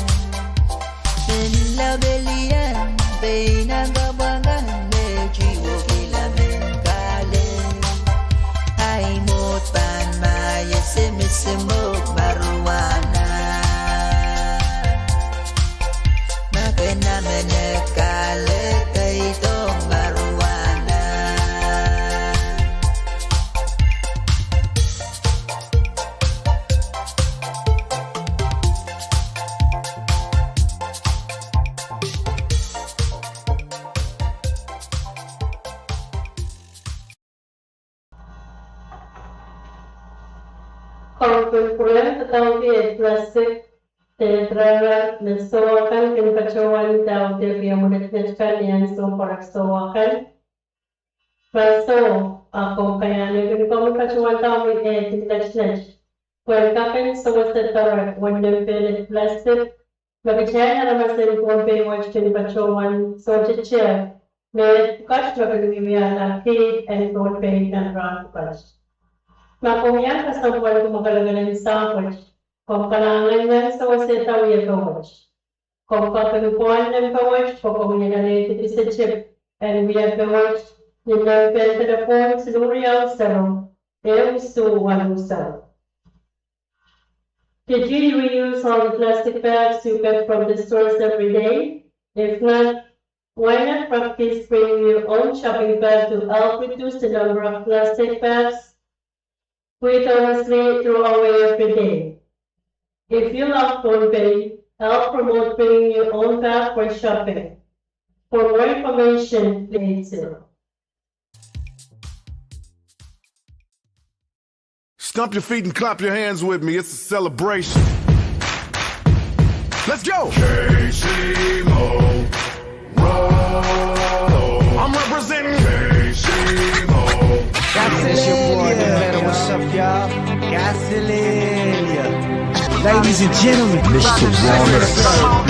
Sin la belian beina gabangan me jiwo kilamen kale Ai một bàn maya semisumok marijuana Makana manakale kaito marijuana Pwuhng atau plastik tetralar menstoakan kepacuan daun yang menetapkan yang Pahrek stoakan. Pasto ako kaya naging kepacuan daun Legislature. Welcome so was the Pahrek when the plastic magkaya naman sa Pohnpei watch kepacuan so chair. May catch magkakimiya kid and Pohnpei and round catch. Makumiyan kasabuan kumakalaga ng sandwich, kung kalangan niya sa wasita wiya kawach. Kung kapagpuan ng kawach, kung nilalagay sa chip, and wiya kawach, nilalagay sa phone sa luriyaw sa room, su walang sa. Did you reuse all the plastic bags you get from the stores every day? If not, why not practice bringing your own shopping bag to help reduce the number of plastic bags we honestly throw away every day? If you love Pohnpei, help promote bringing your own bag for shopping. For more information, please 80. Stomp your feet and clap your hands with me. It's a celebration. Let's go. KCMO. Roll. I'm representing KCMO. It's your boy, the matter. What's up, y'all? Gasoline. Ladies and gentlemen, Mr. Warner.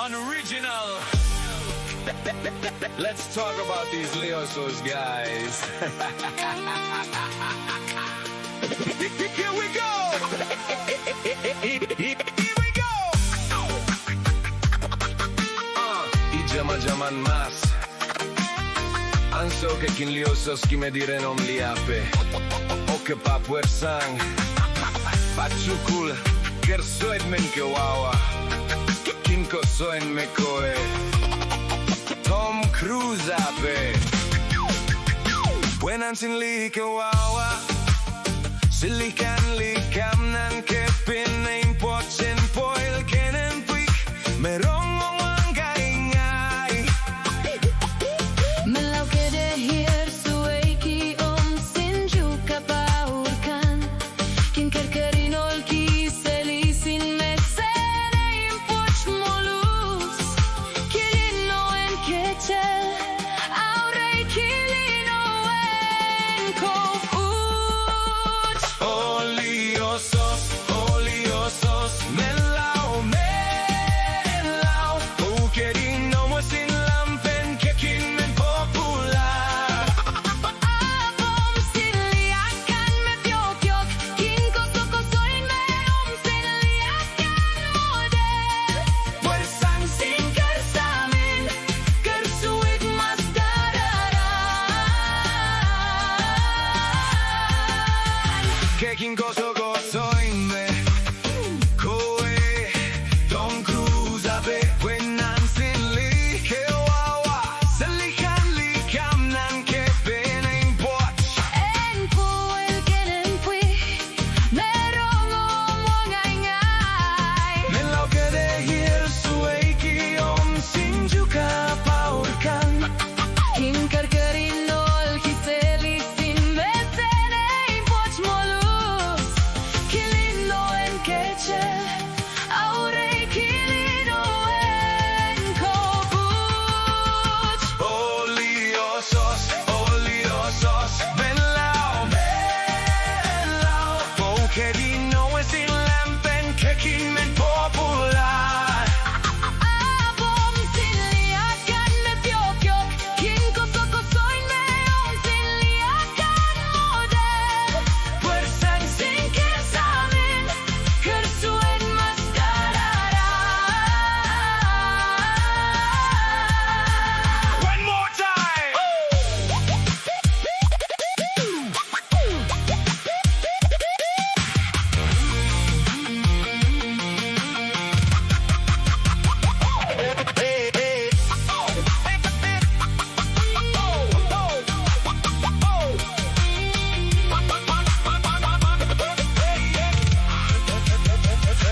Unoriginal. Let's talk about these Leosos, guys. Here we go. Here we go. I jama-jaman mas. Anso que kin Leosos ki me dire nom liape. O que KAPWARESOU. Pachukul. Gersoet men ke wawa. Kinko soen me koe. Tom Cruise ape. When I'm sin like wawa. Silikan likam nan kepin ein potsen poil kenen puik. Merong ong gaingay. Malaw kede hier sueki sin juka paurkan. Kin kerkerinol ki selisin me sere impoch molus. Kilino en kechel. Aurei kilino en kofuch. Oh, che kin koso in me. Koe Tom Cruise ape wenan sin li ke wawa selikan li kam nan ke ben in pot. En koel kenen pui merong ngai ngai. Men lau ke de hier sueki om sin juka paurkan. Kin karkarinol kiteli sin vesene in poch molus. Kilino en keche aure kilino en kobuch. Oliosos men lau Porque di no es in lampen que kin men popular. Abom sin liakan me piokyok. Kin koso in meon sin liakan model. Fuerzan Sin kesamin kersuen mascarara. One more time.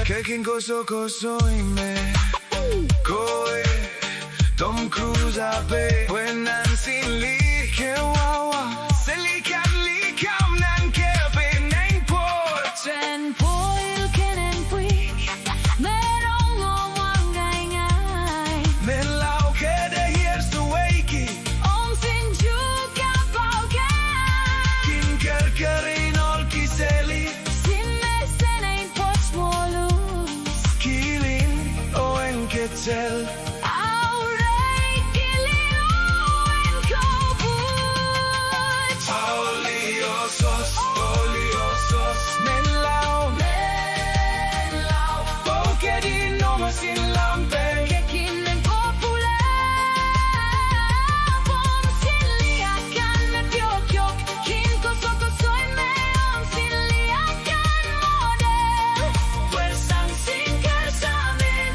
Che kin koso in me. Koe Tom Cruise ape wenan sin li ke wawa selikan li kam nan ke ben in pot. Tren poil kenen pui merong ngai ngai. Men lau ke de hier sueki Om sin juka pauken. kin kerkerin ol kiseli Sin mesene in poch molus. kilin o en ketel. Aurei kilino en kobuch. Oliosos men lau Porque di no es in lampen. Kekin en popular. Bom sin liakan me piokyok. Kin koso in meon sin liakan model. Fuerzan sin kersamin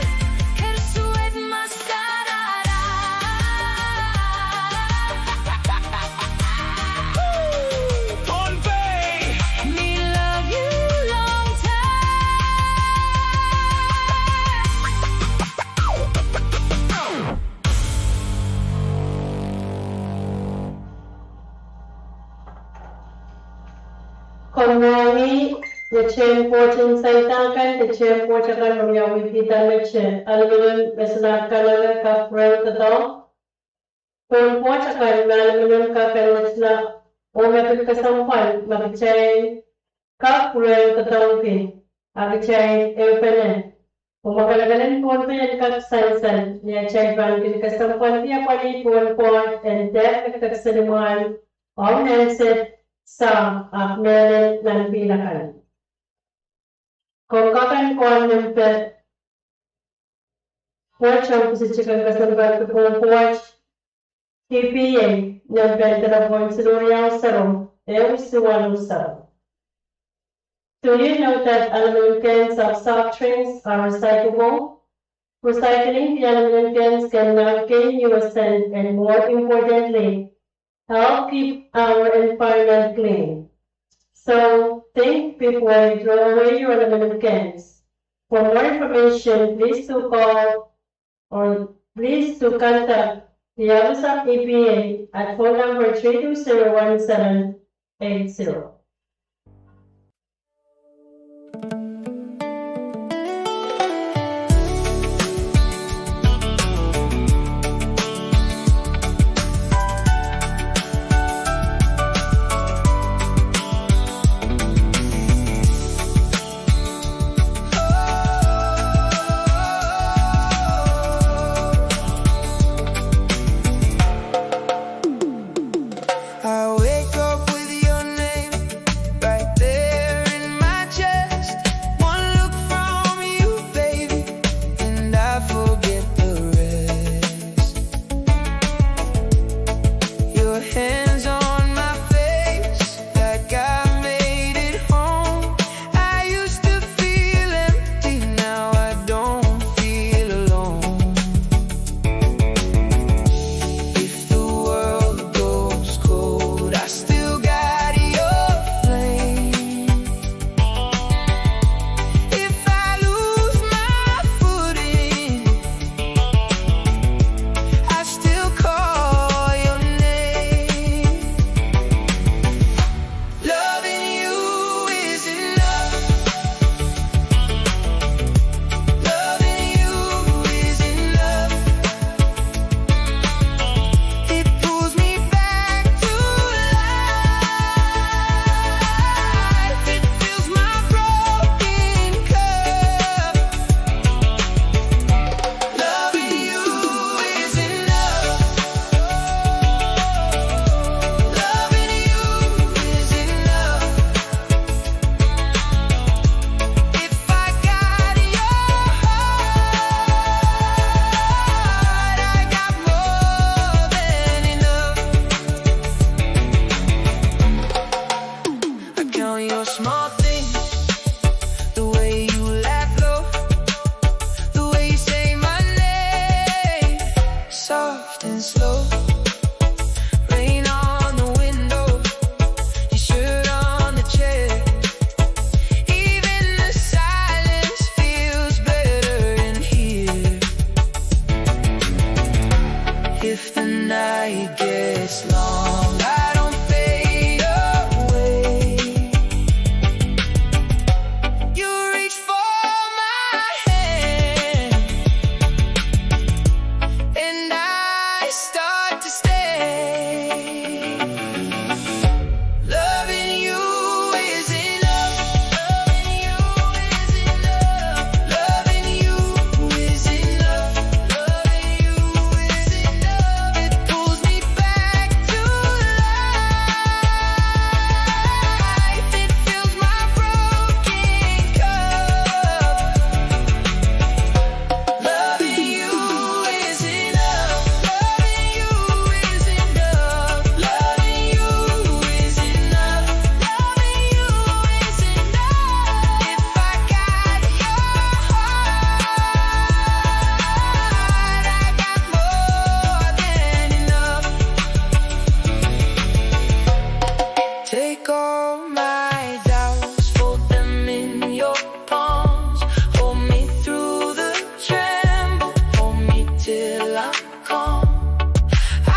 kersuet mascarara. Pohnpei. Me love you long time. Konwani the chain portion Saitankan, the chain portion of your Wipita Mission, aluminum Mesna Kalaga Cup Rail the Dog. Portakan, aluminum cup and Mesna, Omepika Sampan, Mabichain, Cup Rail the Donkey, Abichain, Elpenen. Umakalagalan Pohnpei and Cup Sansan, near Chain Bankin Kasampan, the Apani, Pohnpei, and Death Kaksaniman, on Nanset. Sa Melin ng Pinakan. Kung kakan ko ng watch ang posisyon kasambat ko kung watch KPA ng Pentara Point Siluriang Sarong Suwanong Sarong. Do you know that aluminum cans of soft drinks are recyclable? Recycling the aluminum cans can now gain you a cent and more importantly, help keep our environment clean. So think before you throw away your aluminum cans. For more information, please do call or please do contact the Office of EPA at phone number 3201780. I wake up with your name small things, the way you laugh low, the way you say my name, soft and slow. Rain on the window, your shirt on the chair. Even the silence feels better in here. If the night gets long, I don't fade away. You reach for my hand, and I start to stay. Loving you is enough. Loving you is enough. Loving you is enough. Loving you is enough. It pulls me back to life. It fills my broken cup. Loving you is enough. Loving you is enough. Loving you is enough. Loving you is enough. If I got your heart, I got more than enough. Take all my doubts, fold them in your palms. Hold me through the tremble, hold me till I'm calm. I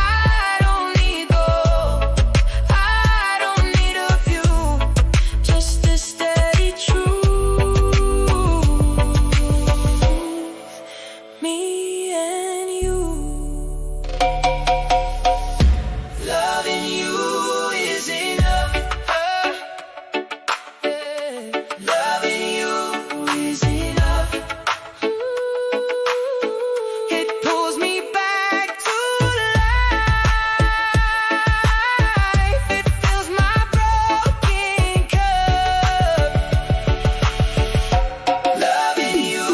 don't need gold, I don't need a view, just a steady truth. Me and you. Loving you is enough. Loving you is enough. It pulls me back to life. It fills my broken cup. Loving you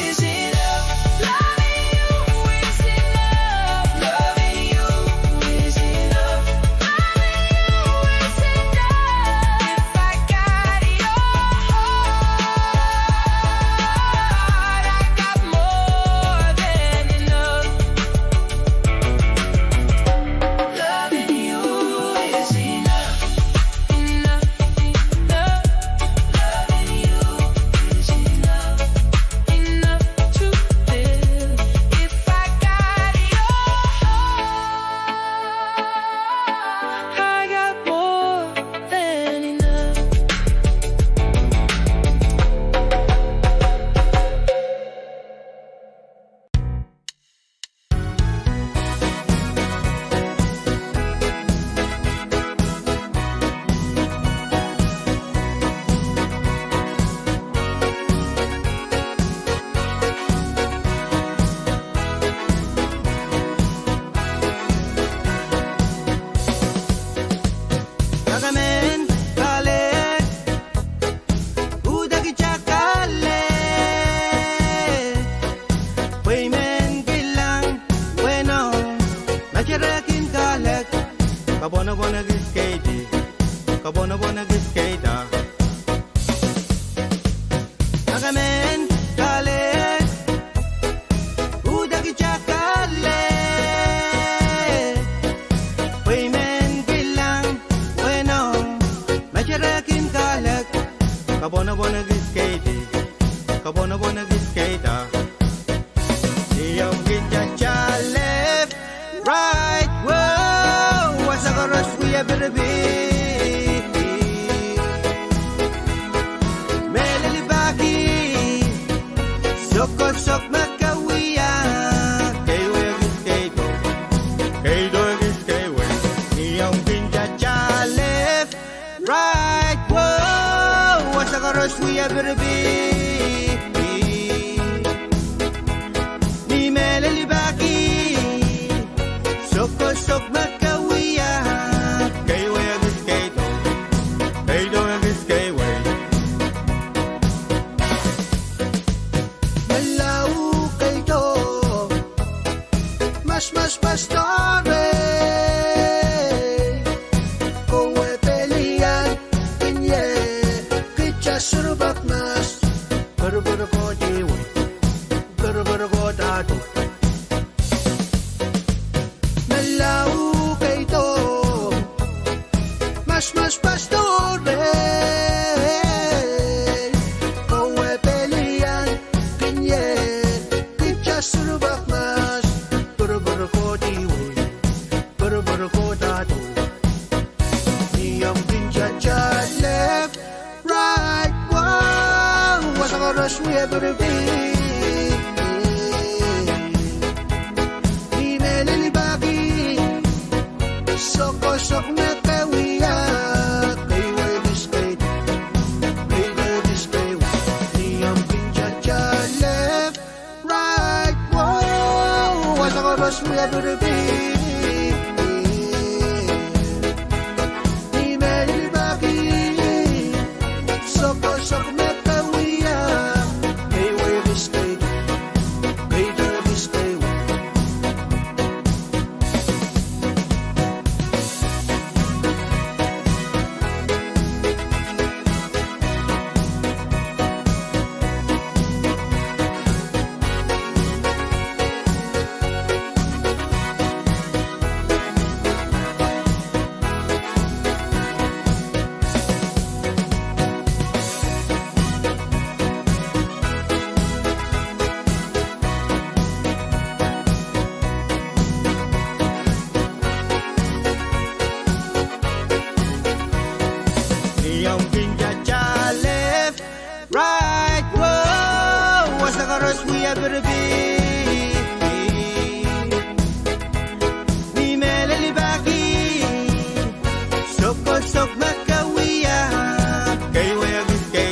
is enough. Loving you is enough. Loving you is enough. Loving you is enough. If I got your heart, I got more than enough. Loving you is enough. Enough, enough. Loving you is enough. Enough to live. If I got your heart, I got more than enough. Nagamen, kale, udagi chakale. Pwuhng kilang, bueno, nachirakin kalek. Kabona bona giskedi, kabona bona giskeda. Nagamen, kale, udagi chakale. Pwuhng kilang, bueno, nachirakin kalek. Kabona bona giskedi, kabona bona giskeda. Yung kinja left, right, whoa, what's a rush we ever be? Melali baki, sok makawiya, kayo yung iskado, kayo yung iskado. Yung kinja left, right, whoa, what's a rush we ever be? Ni melali baki, sok makawiya, kayo yung iskado, kayo yung iskado. pastore, come pelean, inye, surubaknas Buru-buru ko jiwi Buru-buru ko dadu Nalau kay to Mas pastore Kowe pelian Pinye Kitsa surubaknas Buru-buru ko jiwi Buru-buru ko dadu Niyang pincha left Right, wow, what's a rush we ever be? Imelili bagi, sok na kawiya, kay Webis kay Niyang pincha left, right, wow, what's a rush we ever be? Sok na kawiya kay Webis kay Niyang pincha left, right, whoa, what's the chorus we ever be? Ni meleli baki, sok na kawiya, kay Webis kay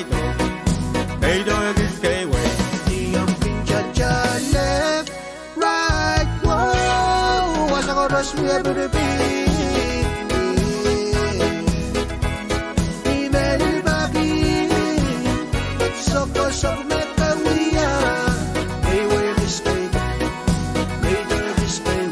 Webis kay Webis. Niyang pincha left, right, whoa, what's the chorus we ever be? Sok na kawiya kay Webis kay Webis kay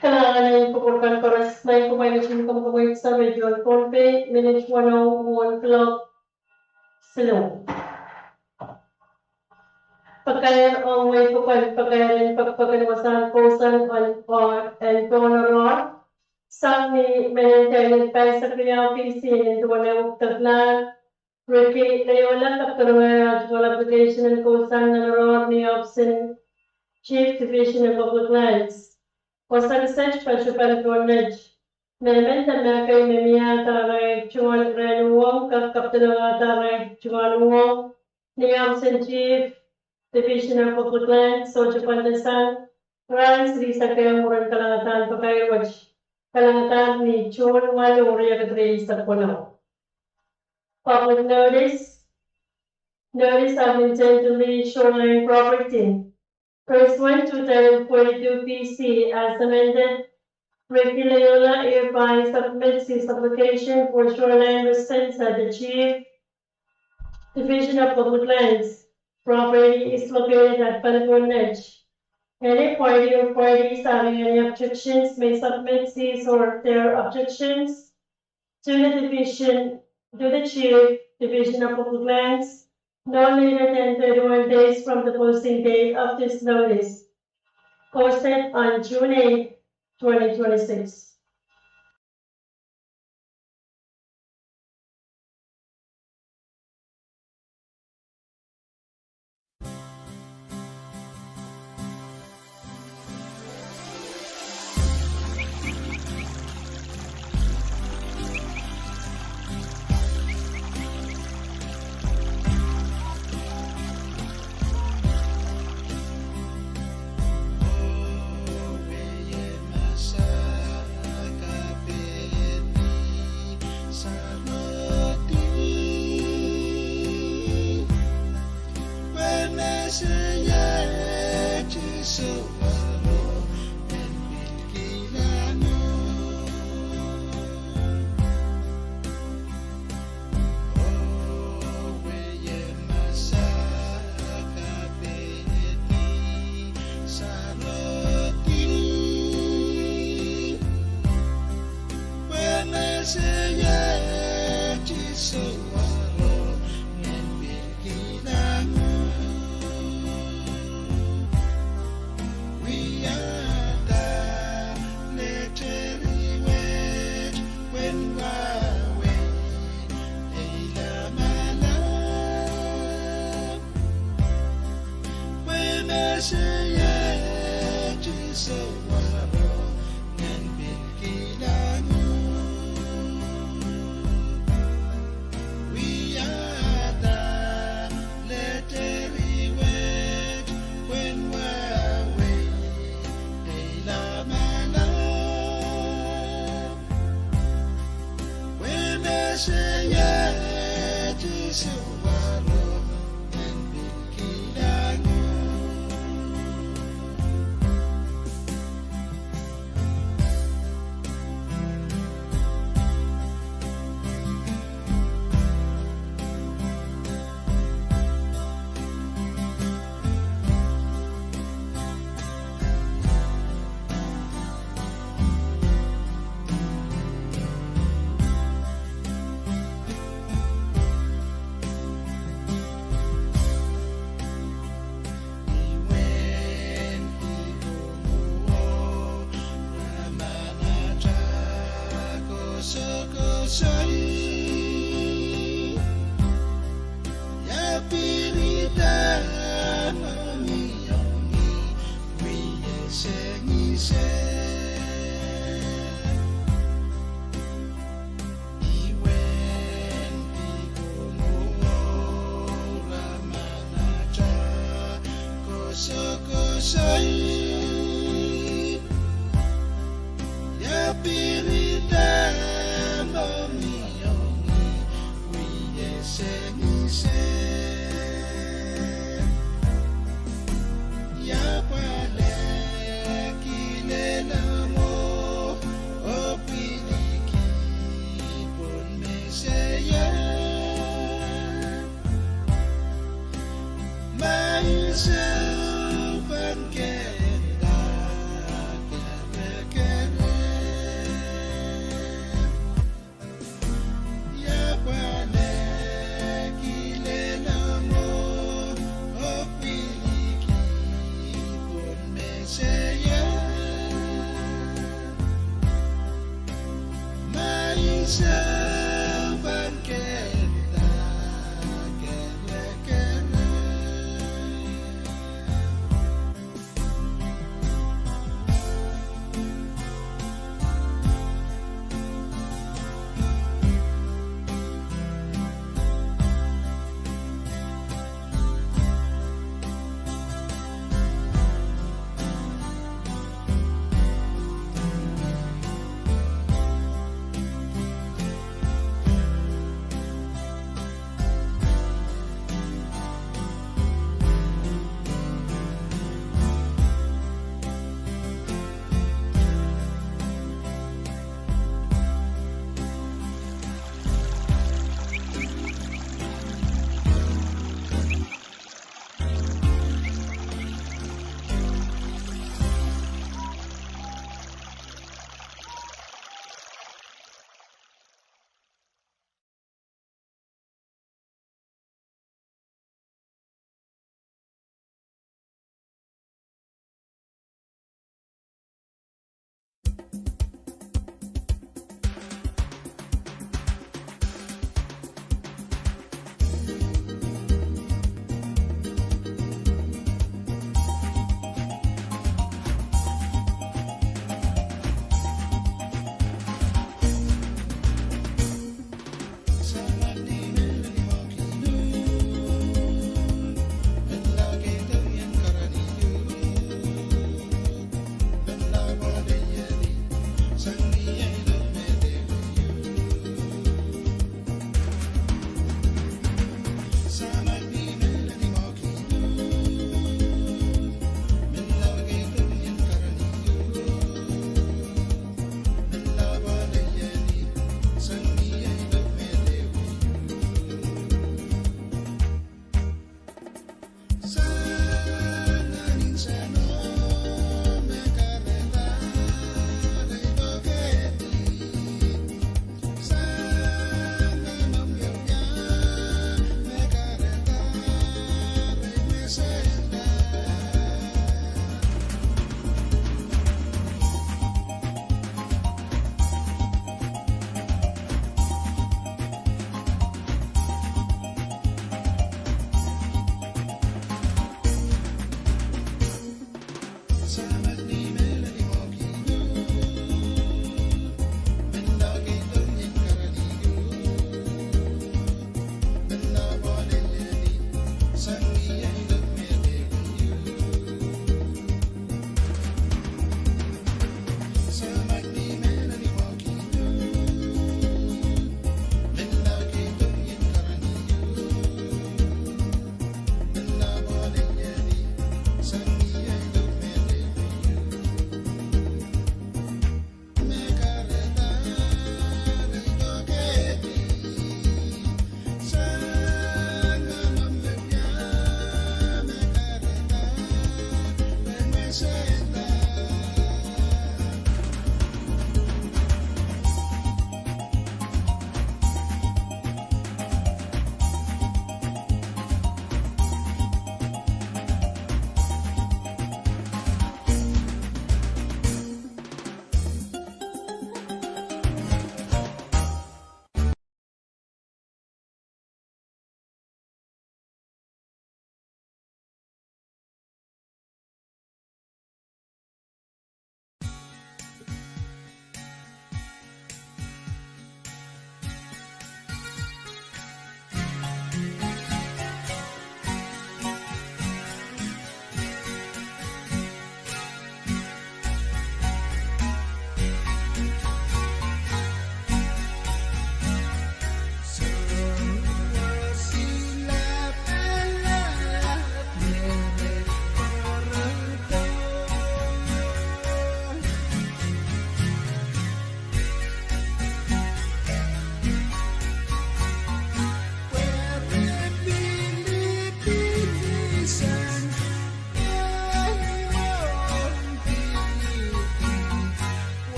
Kailangan ipuporkan para sa may kumain ng sa Radio Pohnpei, minute 101 o'clock silo. Pagkain ang may pagkain pagpagkanawasan kosan and Kadkadaur. Sang ni maintain pa sa kanya PC and wala taglan. Ricky Layola Kaptarunga application and kosan na ni option Chief Division of Public Lands. Wasa research pachupan knowledge. Memen na kay memia taray chuan renuwang Kadkadaur taray chuan wong ni option Chief Division of Public Lands so chupan desan ran Sri Sakaya Muran Kalangatan Pakay Watch Kalangatan ni Chuan Waluriya Kadri sa Puno. Public notice of intent to lease shoreline property. Pursuant to Title 42 PC as amended, Ricky Layola hereby submits his application for shoreline residence at the Chief Division of Public Lands. Property is located at Pwuhng. Any party or parties having any objections may submit his or their objections to the Chief Division of Public Lands no later than 31 days from the posting date of this notice, posted on June 8, 2026. Myself and get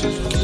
just